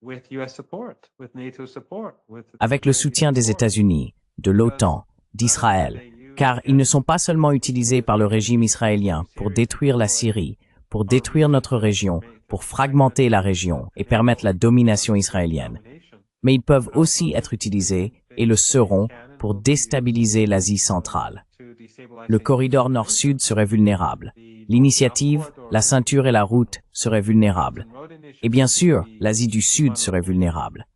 Speaker 3: with US support, with NATO support,
Speaker 2: Avec le soutien des États-Unis, de l'OTAN, d'Israël, car ils ne sont pas seulement utilisés par le régime israélien pour détruire la Syrie, pour détruire notre région, pour fragmenter la région et permettre la domination israélienne, mais ils peuvent aussi être utilisés, et le seront, pour déstabiliser l'Asie centrale. Le corridor nord-sud serait vulnérable. L'initiative, la ceinture et la route seraient vulnérables. Et bien sûr, l'Asie du Sud serait vulnérable.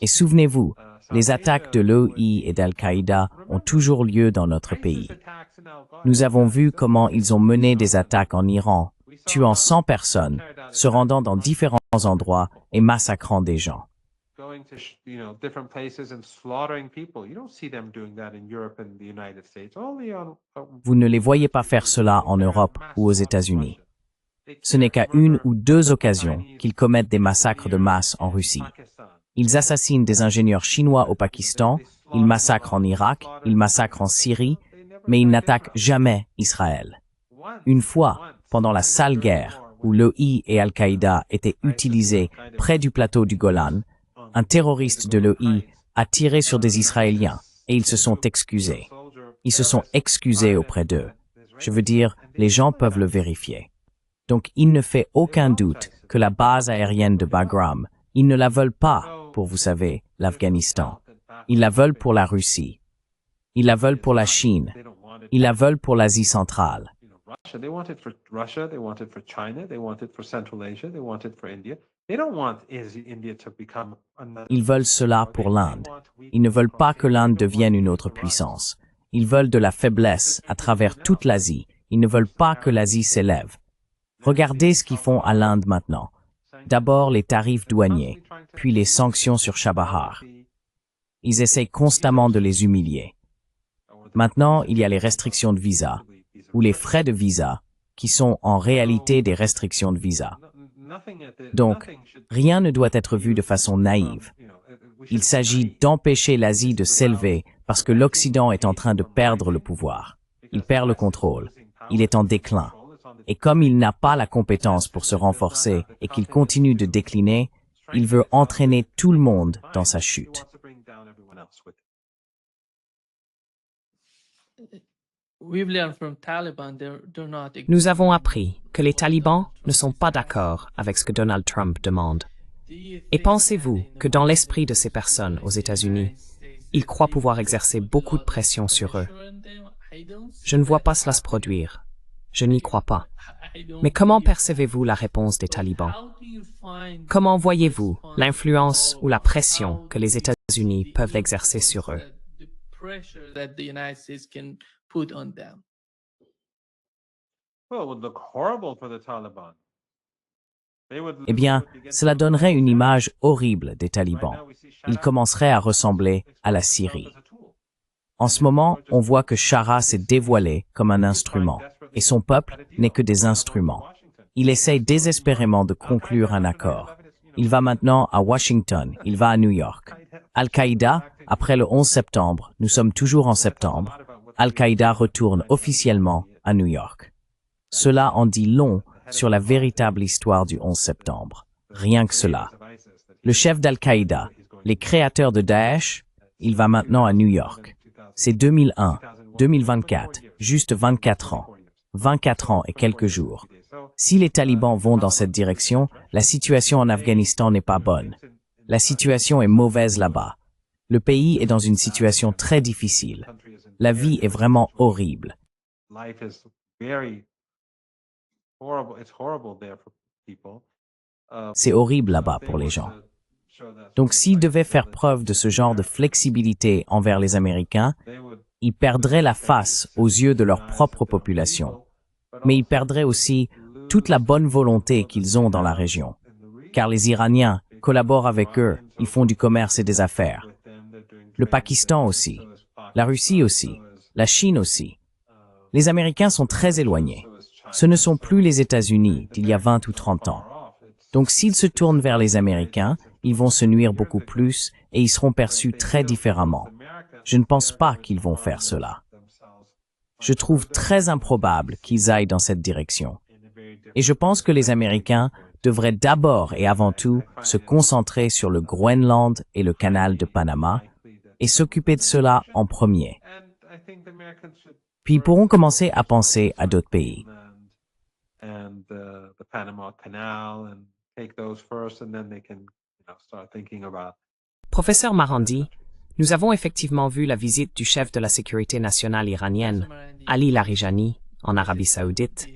Speaker 2: Et souvenez-vous, les attaques de l'EI et d'Al-Qaïda ont toujours lieu dans notre pays. Nous avons vu comment ils ont mené des attaques en Iran, tuant 100 personnes, se rendant dans différents endroits et massacrant des gens.
Speaker 3: going to different places and slaughtering people. You don't see them doing that in Europe and the United States. Only on
Speaker 2: Vous ne les voyez pas faire cela en Europe ou aux États-Unis. Ce n'est qu'à une ou deux occasions qu'ils commettent des massacres de masse en Russie. Ils assassinent des ingénieurs chinois au Pakistan, ils massacrent en Irak, ils massacrent en Syrie, mais ils n'attaquent jamais Israël. Une fois, pendant la sale guerre, où l'EI et Al-Qaïda étaient utilisés près du plateau du Golan, un terroriste de l'EI a tiré sur des Israéliens et ils se sont excusés. Ils se sont excusés auprès d'eux. Je veux dire, les gens peuvent le vérifier. Donc il ne fait aucun doute que la base aérienne de Bagram, ils ne la veulent pas pour, vous savez, l'Afghanistan. Ils la veulent pour la Russie. Ils la veulent pour la Chine. Ils la veulent pour l'Asie centrale.
Speaker 3: Russia. They want it for Russia. They want it for China. They want it for Central Asia. They want it for India. They don't want India to become another.
Speaker 2: Ils veulent cela pour l'Inde. Ils ne veulent pas que l'Inde devienne une autre puissance. Ils veulent de la faiblesse à travers toute l'Asie. Ils ne veulent pas que l'Asie s'élève. Regardez ce qu'ils font à l'Inde maintenant. D'abord les tarifs douaniers, puis les sanctions sur Chabahar. Ils essayent constamment de les humilier. Maintenant, il y a les restrictions de visa, ou les frais de visa, qui sont en réalité des restrictions de visa. Donc, rien ne doit être vu de façon naïve. Il s'agit d'empêcher l'Asie de s'élever parce que l'Occident est en train de perdre le pouvoir. Il perd le contrôle. Il est en déclin. Et comme il n'a pas la compétence pour se renforcer et qu'il continue de décliner, il veut entraîner tout le monde dans sa chute.
Speaker 1: Nous avons appris que les talibans ne sont pas d'accord avec ce que Donald Trump demande. Et pensez-vous que dans l'esprit de ces personnes aux États-Unis, ils croient pouvoir exercer beaucoup de pression sur eux? Je ne vois pas cela se produire. Je n'y crois pas. Mais comment percevez-vous la réponse des talibans? Comment voyez-vous l'influence ou la pression que les États-Unis peuvent exercer sur eux?
Speaker 3: Well, it would look horrible for the Taliban.
Speaker 2: Eh bien, cela donnerait une image horrible des talibans. Ils commenceraient à ressembler à la Syrie. En ce moment, on voit que Shara s'est dévoilé comme un instrument, et son peuple n'est que des instruments. Il essaye désespérément de conclure un accord. Il va maintenant à Washington, il va à New York. Al-Qaïda, après le 11 septembre, nous sommes toujours en septembre, Al-Qaïda retourne officiellement à New York. Cela en dit long sur la véritable histoire du 11 septembre. Rien que cela. Le chef d'Al-Qaïda, les créateurs de Daesh, il va maintenant à New York. C'est 2001, 2024, juste 24 ans. 24 ans et quelques jours. Si les talibans vont dans cette direction, la situation en Afghanistan n'est pas bonne. La situation est mauvaise là-bas. Le pays est dans une situation très difficile. La vie est vraiment horrible. C'est horrible là-bas pour les gens. Donc s'ils devaient faire preuve de ce genre de flexibilité envers les Américains, ils perdraient la face aux yeux de leur propre population. Mais ils perdraient aussi toute la bonne volonté qu'ils ont dans la région. Car les Iraniens collaborent avec eux, ils font du commerce et des affaires. Le Pakistan aussi, la Russie aussi, la Chine aussi. Les Américains sont très éloignés. Ce ne sont plus les États-Unis d'il y a 20 ou 30 ans. Donc s'ils se tournent vers les Américains, ils vont se nuire beaucoup plus et ils seront perçus très différemment. Je ne pense pas qu'ils vont faire cela. Je trouve très improbable qu'ils aillent dans cette direction. Et je pense que les Américains devraient d'abord et avant tout se concentrer sur le Groenland et le canal de Panama et s'occuper de cela en premier. Puis ils pourront commencer à penser à d'autres pays.
Speaker 1: Professeur Marandi, nous avons effectivement vu la visite du chef de la sécurité nationale iranienne, Ali Larijani, en Arabie Saoudite.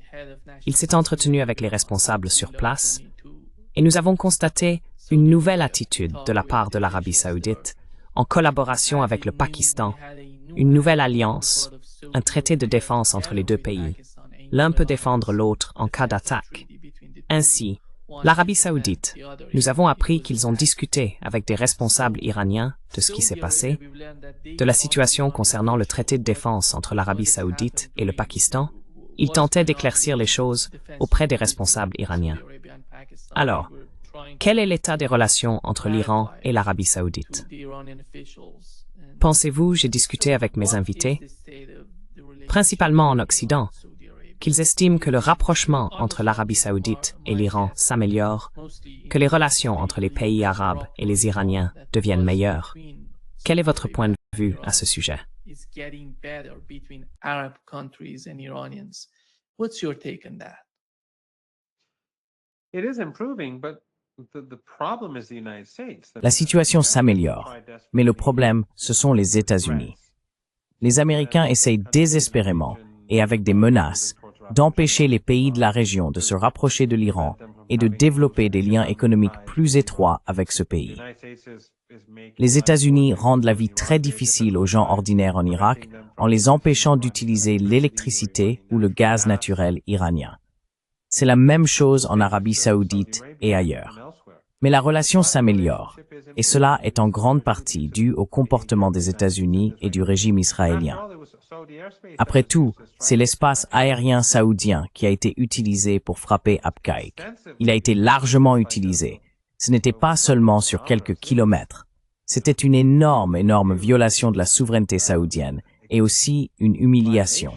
Speaker 1: Il s'est entretenu avec les responsables sur place et nous avons constaté une nouvelle attitude de la part de l'Arabie Saoudite en collaboration avec le Pakistan, une nouvelle alliance, un traité de défense entre les deux pays. L'un peut défendre l'autre en cas d'attaque. Ainsi, l'Arabie Saoudite, nous avons appris qu'ils ont discuté avec des responsables iraniens de ce qui s'est passé, de la situation concernant le traité de défense entre l'Arabie Saoudite et le Pakistan. Ils tentaient d'éclaircir les choses auprès des responsables iraniens. Alors, quel est l'état des relations entre l'Iran et l'Arabie Saoudite? Pensez-vous, j'ai discuté avec mes invités, principalement en Occident, qu'ils estiment que le rapprochement entre l'Arabie Saoudite et l'Iran s'améliore, que les relations entre les pays arabes et les Iraniens deviennent meilleures. Quel est votre point de vue à ce sujet?
Speaker 2: La situation s'améliore, mais le problème, ce sont les États-Unis. Les Américains essayent désespérément, et avec des menaces, d'empêcher les pays de la région de se rapprocher de l'Iran et de développer des liens économiques plus étroits avec ce pays. Les États-Unis rendent la vie très difficile aux gens ordinaires en Irak en les empêchant d'utiliser l'électricité ou le gaz naturel iranien. C'est la même chose en Arabie Saoudite et ailleurs. Mais la relation s'améliore, et cela est en grande partie dû au comportement des États-Unis et du régime israélien. Après tout, c'est l'espace aérien saoudien qui a été utilisé pour frapper Abqaiq. Il a été largement utilisé. Ce n'était pas seulement sur quelques kilomètres. C'était une énorme violation de la souveraineté saoudienne et aussi une humiliation.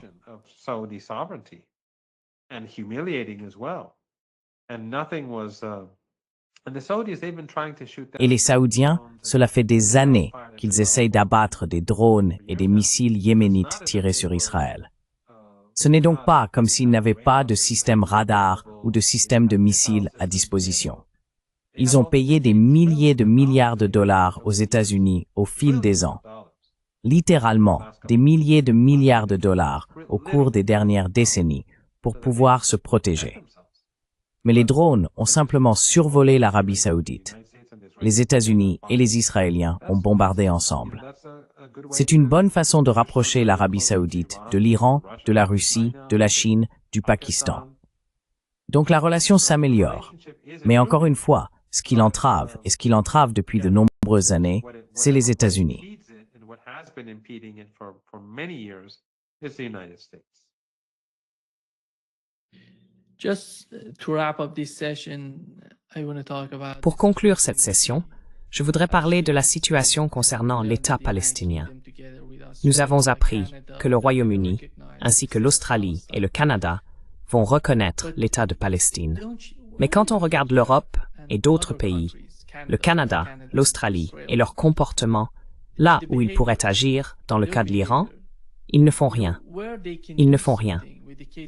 Speaker 2: Et les Saoudiens, cela fait des années qu'ils essayent d'abattre des drones et des missiles yéménites tirés sur Israël. Ce n'est donc pas comme s'ils n'avaient pas de système radar ou de système de missiles à disposition. Ils ont payé des milliers de milliards de dollars aux États-Unis au fil des ans. Littéralement, des milliers de milliards de dollars au cours des dernières décennies pour pouvoir se protéger. Mais les drones ont simplement survolé l'Arabie Saoudite. Les États-Unis et les Israéliens ont bombardé ensemble. C'est une bonne façon de rapprocher l'Arabie Saoudite de l'Iran, de la Russie, de la Chine, du Pakistan. Donc la relation s'améliore. Mais encore une fois, ce qui l'entrave, et ce qui l'entrave depuis de nombreuses années, c'est les États-Unis.
Speaker 4: Just to wrap up this session, I want to talk about
Speaker 1: Pour conclure cette session, je voudrais parler de la situation concernant l'État palestinien. Nous avons appris que le Royaume-Uni, ainsi que l'Australie et le Canada, vont reconnaître l'État de Palestine. Mais quand on regarde l'Europe et d'autres pays, le Canada, l'Australie et leur comportement, là où ils pourraient agir, dans le cas de l'Iran, ils ne font rien. Ils ne font rien.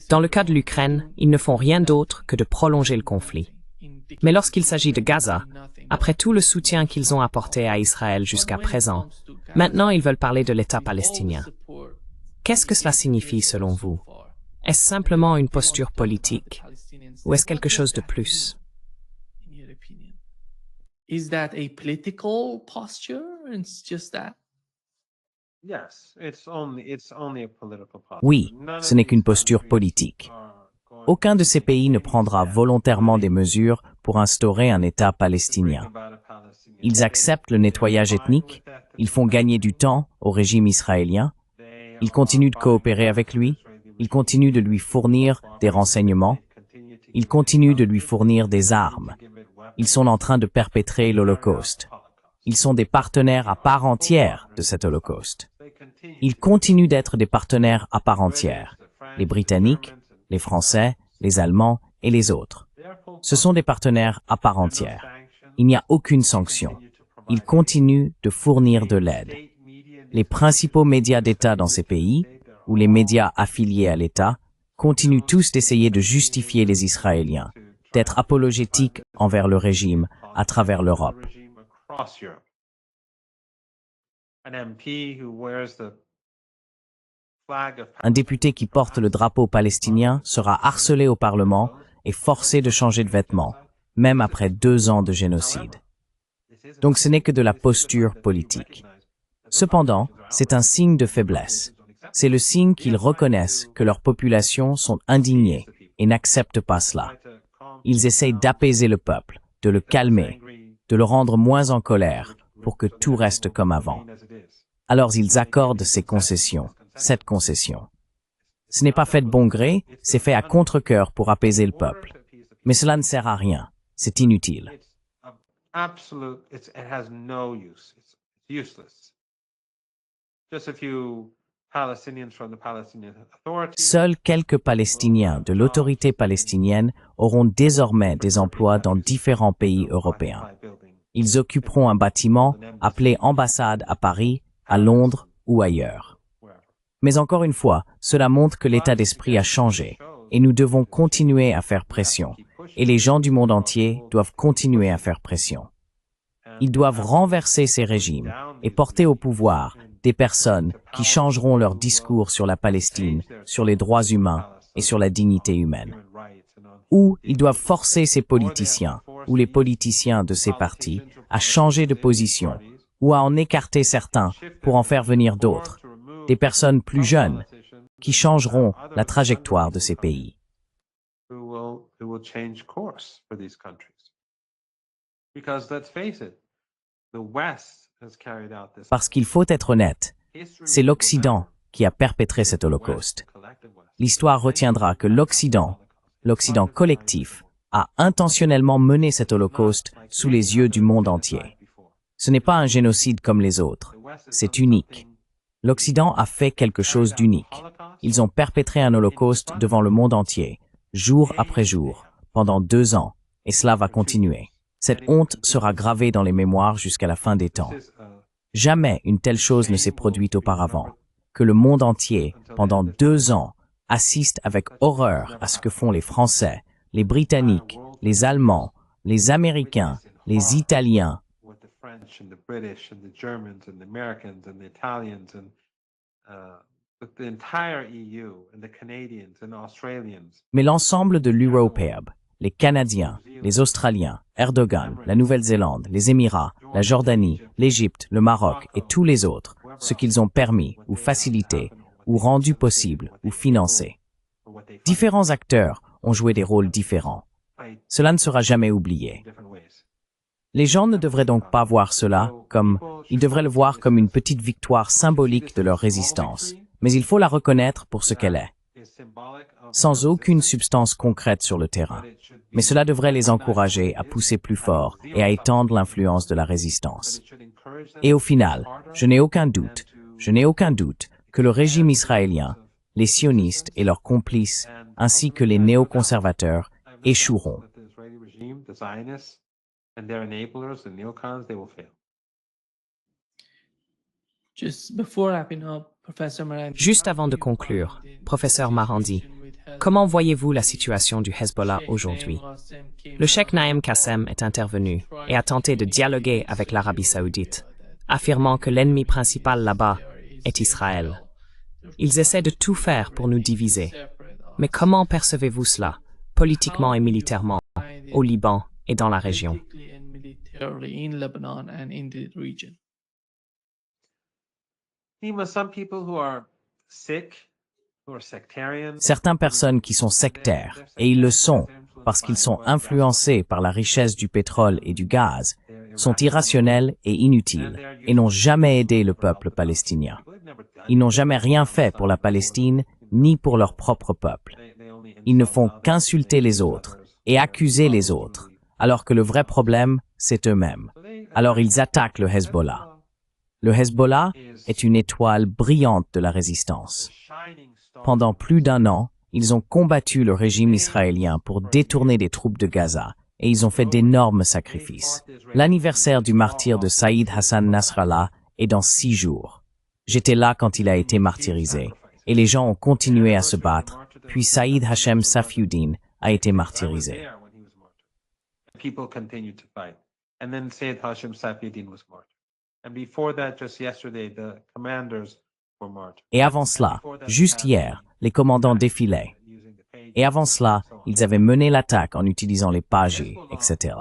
Speaker 1: Dans le cas de l'Ukraine, ils ne font rien d'autre que de prolonger le conflit. Mais lorsqu'il s'agit de Gaza, après tout le soutien qu'ils ont apporté à Israël jusqu'à présent, maintenant ils veulent parler de l'État palestinien. Qu'est-ce que cela signifie selon vous? Est-ce simplement une posture politique ou est-ce quelque chose de plus?
Speaker 4: Is that a political posture? It's just that.
Speaker 2: Oui, ce n'est qu'une posture politique. Aucun de ces pays ne prendra volontairement des mesures pour instaurer un État palestinien. Ils acceptent le nettoyage ethnique, ils font gagner du temps au régime israélien, ils continuent de coopérer avec lui, ils continuent de lui fournir des renseignements, ils continuent de lui fournir des armes. Ils sont en train de perpétrer l'Holocauste. Ils sont des partenaires à part entière de cet Holocauste. Ils continuent d'être des partenaires à part entière. Les Britanniques, les Français, les Allemands et les autres. Ce sont des partenaires à part entière. Il n'y a aucune sanction. Ils continuent de fournir de l'aide. Les principaux médias d'État dans ces pays, ou les médias affiliés à l'État, continuent tous d'essayer de justifier les Israéliens, d'être apologétiques envers le régime à travers l'Europe. Un député qui porte le drapeau palestinien sera harcelé au Parlement et forcé de changer de vêtements, même après 2 ans de génocide. Donc ce n'est que de la posture politique. Cependant, c'est un signe de faiblesse. C'est le signe qu'ils reconnaissent que leurs populations sont indignées et n'acceptent pas cela. Ils essayent d'apaiser le peuple, de le calmer, de le rendre moins en colère pour que tout reste comme avant. Alors ils accordent ces concessions, cette concession. Ce n'est pas fait de bon gré, c'est fait à contre-cœur pour apaiser le peuple. Mais cela ne sert à rien, c'est inutile. Seuls quelques Palestiniens de l'autorité palestinienne auront désormais des emplois dans différents pays européens. Ils occuperont un bâtiment appelé ambassade à Paris, à Londres ou ailleurs. Mais encore une fois, cela montre que l'état d'esprit a changé et nous devons continuer à faire pression. Et les gens du monde entier doivent continuer à faire pression. Ils doivent renverser ces régimes et porter au pouvoir des personnes qui changeront leur discours sur la Palestine, sur les droits humains et sur la dignité humaine. Ou ils doivent forcer ces politiciens ou les politiciens de ces partis à changer de position ou à en écarter certains pour en faire venir d'autres, des personnes plus jeunes qui changeront la trajectoire de ces pays. Parce qu'il faut être honnête, c'est l'Occident qui a perpétré cet holocauste. L'histoire retiendra que l'Occident collectif, a intentionnellement mené cet holocauste sous les yeux du monde entier. Ce n'est pas un génocide comme les autres, c'est unique. L'Occident a fait quelque chose d'unique. Ils ont perpétré un holocauste devant le monde entier, jour après jour, pendant 2 ans, et cela va continuer. Cette honte sera gravée dans les mémoires jusqu'à la fin des temps. Jamais une telle chose ne s'est produite auparavant, que le monde entier, pendant 2 ans, assiste avec horreur à ce que font les Français, les Britanniques, les Allemands, les Américains, les Italiens, mais l'ensemble de l'Europe, les Canadiens, les Australiens, Erdogan, la Nouvelle-Zélande, les Émirats, la Jordanie, l'Égypte, le Maroc et tous les autres, ce qu'ils ont permis ou facilité ou rendu possible ou financé. Différents acteurs ont joué des rôles différents. Cela ne sera jamais oublié. Les gens ne devraient donc pas voir cela comme... Ils devraient le voir comme une petite victoire symbolique de leur résistance, mais il faut la reconnaître pour ce qu'elle est, sans aucune substance concrète sur le terrain. Mais cela devrait les encourager à pousser plus fort et à étendre l'influence de la résistance. Et au final, je n'ai aucun doute que le régime israélien, les sionistes et leurs complices, ainsi que les néoconservateurs, échoueront.
Speaker 1: Juste avant de conclure, professeur Marandi, comment voyez-vous la situation du Hezbollah aujourd'hui? Le cheikh Naïm Qassem est intervenu et a tenté de dialoguer avec l'Arabie saoudite, affirmant que l'ennemi principal là-bas est Israël. Ils essaient de tout faire pour nous diviser. Mais comment percevez-vous cela, politiquement et militairement, au Liban et dans la région?
Speaker 2: Certaines personnes qui sont sectaires, et ils le sont, parce qu'ils sont influencés par la richesse du pétrole et du gaz, sont irrationnels et inutiles, et n'ont jamais aidé le peuple palestinien. Ils n'ont jamais rien fait pour la Palestine, ni pour leur propre peuple. Ils ne font qu'insulter les autres, et accuser les autres, alors que le vrai problème, c'est eux-mêmes. Alors ils attaquent le Hezbollah. Le Hezbollah est une étoile brillante de la résistance. Pendant plus d'1 an, ils ont combattu le régime israélien pour détourner des troupes de Gaza, et ils ont fait d'énormes sacrifices. L'anniversaire du martyre de Saïd Hassan Nasrallah est dans 6 jours. J'étais là quand il a été martyrisé, et les gens ont continué à se battre, puis Saïd Hashem Safiuddin a été martyrisé. Et avant cela, juste hier, les commandants défilaient. Et avant cela, ils avaient mené l'attaque en utilisant les PAG, etc.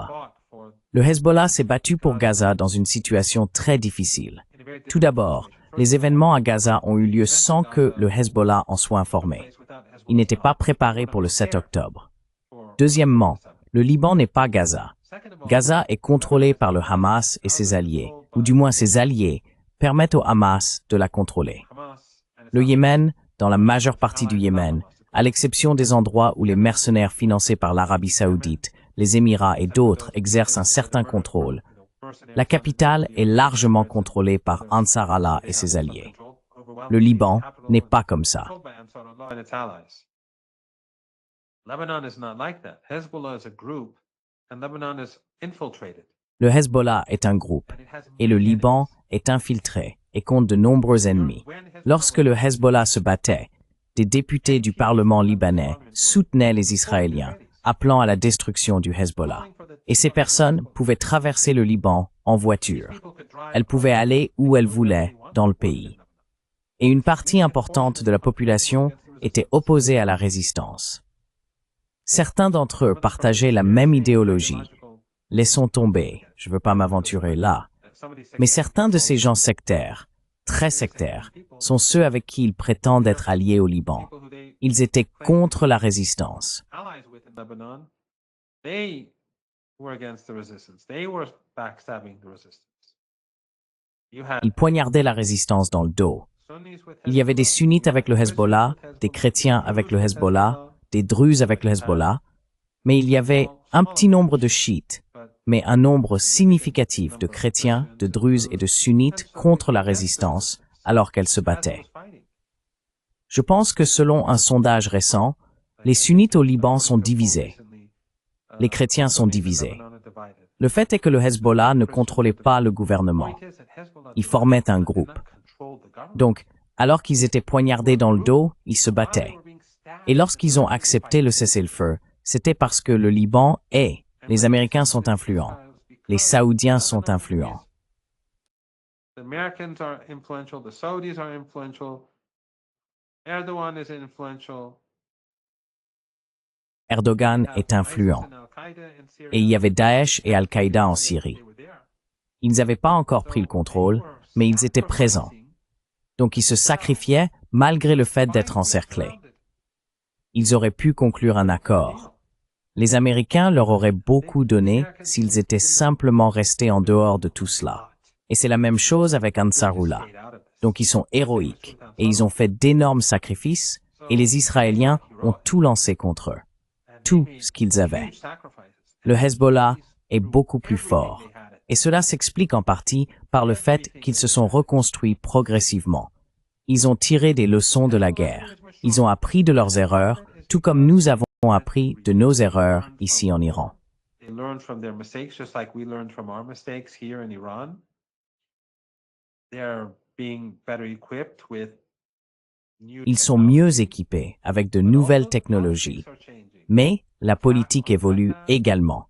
Speaker 2: Le Hezbollah s'est battu pour Gaza dans une situation très difficile. Tout d'abord, les événements à Gaza ont eu lieu sans que le Hezbollah en soit informé. Il n'était pas préparé pour le 7 octobre. Deuxièmement, le Liban n'est pas Gaza. Gaza est contrôlé par le Hamas et ses alliés, ou du moins ses alliés permettent au Hamas de la contrôler. Le Yémen, dans la majeure partie du Yémen, à l'exception des endroits où les mercenaires financés par l'Arabie saoudite, les Émirats et d'autres exercent un certain contrôle, la capitale est largement contrôlée par Ansar Allah et ses alliés. Le Liban n'est pas comme ça. Le Hezbollah est un groupe, et le Liban est infiltré et compte de nombreux ennemis. Lorsque le Hezbollah se battait, des députés du Parlement libanais soutenaient les Israéliens, appelant à la destruction du Hezbollah. Et ces personnes pouvaient traverser le Liban en voiture. Elles pouvaient aller où elles voulaient dans le pays. Et une partie importante de la population était opposée à la résistance. Certains d'entre eux partageaient la même idéologie. Laissons tomber, je ne veux pas m'aventurer là. Mais certains de ces gens sectaires, très sectaires, sont ceux avec qui ils prétendent être alliés au Liban. Ils étaient contre la résistance. Ils poignardaient la résistance dans le dos. Il y avait des sunnites avec le Hezbollah, des chrétiens avec le Hezbollah, des druzes avec le Hezbollah, mais il y avait un petit nombre de chiites, mais un nombre significatif de chrétiens, de druzes et de sunnites contre la résistance alors qu'elle se battait. Je pense que selon un sondage récent, les sunnites au Liban sont divisés. Les chrétiens sont divisés. Le fait est que le Hezbollah ne contrôlait pas le gouvernement. Ils formaient un groupe. Donc, alors qu'ils étaient poignardés dans le dos, ils se battaient. Et lorsqu'ils ont accepté le cessez-le-feu, c'était parce que le Liban est, les Américains sont influents, les Saoudiens sont influents. Erdogan est influent. Et il y avait Daesh et Al-Qaïda en Syrie. Ils n'avaient pas encore pris le contrôle, mais ils étaient présents. Donc ils se sacrifiaient malgré le fait d'être encerclés. ils auraient pu conclure un accord. Les Américains leur auraient beaucoup donné s'ils étaient simplement restés en dehors de tout cela. Et c'est la même chose avec Ansarullah. Donc ils sont héroïques et ils ont fait d'énormes sacrifices et les Israéliens ont tout lancé contre eux. Tout ce qu'ils avaient. Le Hezbollah est beaucoup plus fort. Et cela s'explique en partie par le fait qu'ils se sont reconstruits progressivement. Ils ont tiré des leçons de la guerre. Ils ont appris de leurs erreurs, tout comme nous avons appris de nos erreurs ici en Iran. Ils sont mieux équipés avec de nouvelles technologies. Mais la politique évolue également.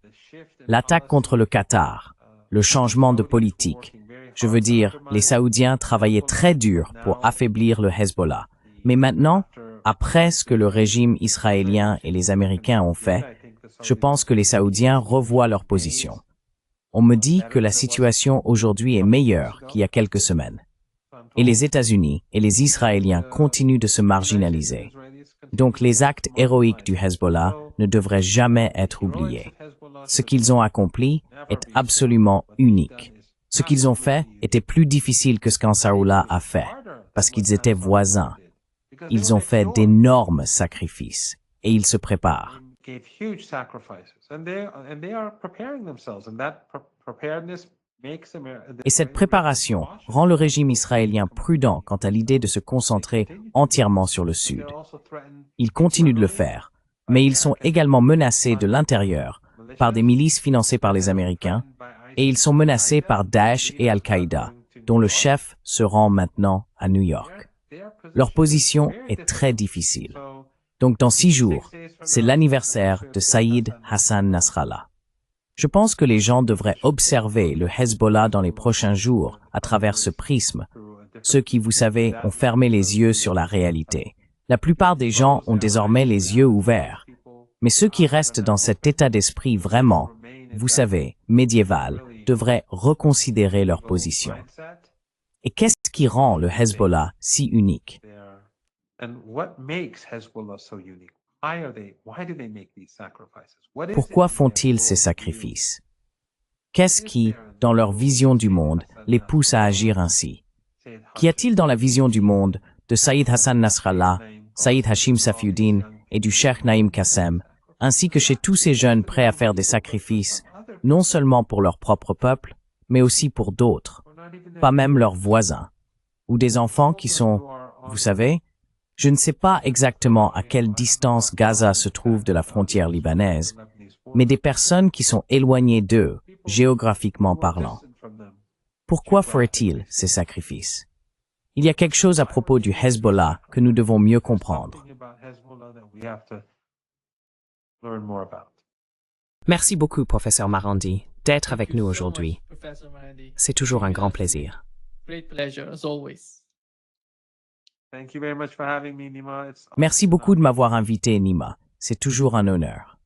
Speaker 2: L'attaque contre le Qatar, le changement de politique. Je veux dire, les Saoudiens travaillaient très dur pour affaiblir le Hezbollah. Mais maintenant, après ce que le régime israélien et les Américains ont fait, je pense que les Saoudiens revoient leur position. On me dit que la situation aujourd'hui est meilleure qu'il y a quelques semaines. Et les États-Unis et les Israéliens continuent de se marginaliser. Donc les actes héroïques du Hezbollah ne devraient jamais être oubliés. Ce qu'ils ont accompli est absolument unique. Ce qu'ils ont fait était plus difficile que ce qu'Ansarullah a fait, parce qu'ils étaient voisins. Ils ont fait d'énormes sacrifices, et ils se préparent. Et cette préparation rend le régime israélien prudent quant à l'idée de se concentrer entièrement sur le Sud. Ils continuent de le faire, mais ils sont également menacés de l'intérieur par des milices financées par les Américains, et ils sont menacés par Daesh et Al-Qaïda, dont le chef se rend maintenant à New York. Leur position est très difficile. Donc dans 6 jours, c'est l'anniversaire de Saïd Hassan Nasrallah. Je pense que les gens devraient observer le Hezbollah dans les prochains jours à travers ce prisme. Ceux qui, vous savez, ont fermé les yeux sur la réalité. La plupart des gens ont désormais les yeux ouverts. Mais ceux qui restent dans cet état d'esprit vraiment, vous savez, médiéval, devraient reconsidérer leur position. Et qu'est-ce qui rend le Hezbollah si unique? Pourquoi font-ils ces sacrifices? Qu'est-ce qui, dans leur vision du monde, les pousse à agir ainsi? Qu'y a-t-il dans la vision du monde de Saïd Hassan Nasrallah, Saïd Hashim Safiuddin et du Cheikh Naïm Qassem, ainsi que chez tous ces jeunes prêts à faire des sacrifices, non seulement pour leur propre peuple, mais aussi pour d'autres, pas même leurs voisins, ou des enfants qui sont, vous savez, je ne sais pas exactement à quelle distance Gaza se trouve de la frontière libanaise, mais des personnes qui sont éloignées d'eux, géographiquement parlant. Pourquoi ferait-il ces sacrifices? Il y a quelque chose à propos du Hezbollah que nous devons mieux comprendre.
Speaker 1: Merci beaucoup, professeur Marandi, d'être avec nous aujourd'hui. C'est toujours un grand plaisir.
Speaker 4: Great pleasure as always.
Speaker 2: Merci beaucoup de m'avoir invité, Nima. C'est toujours un honneur.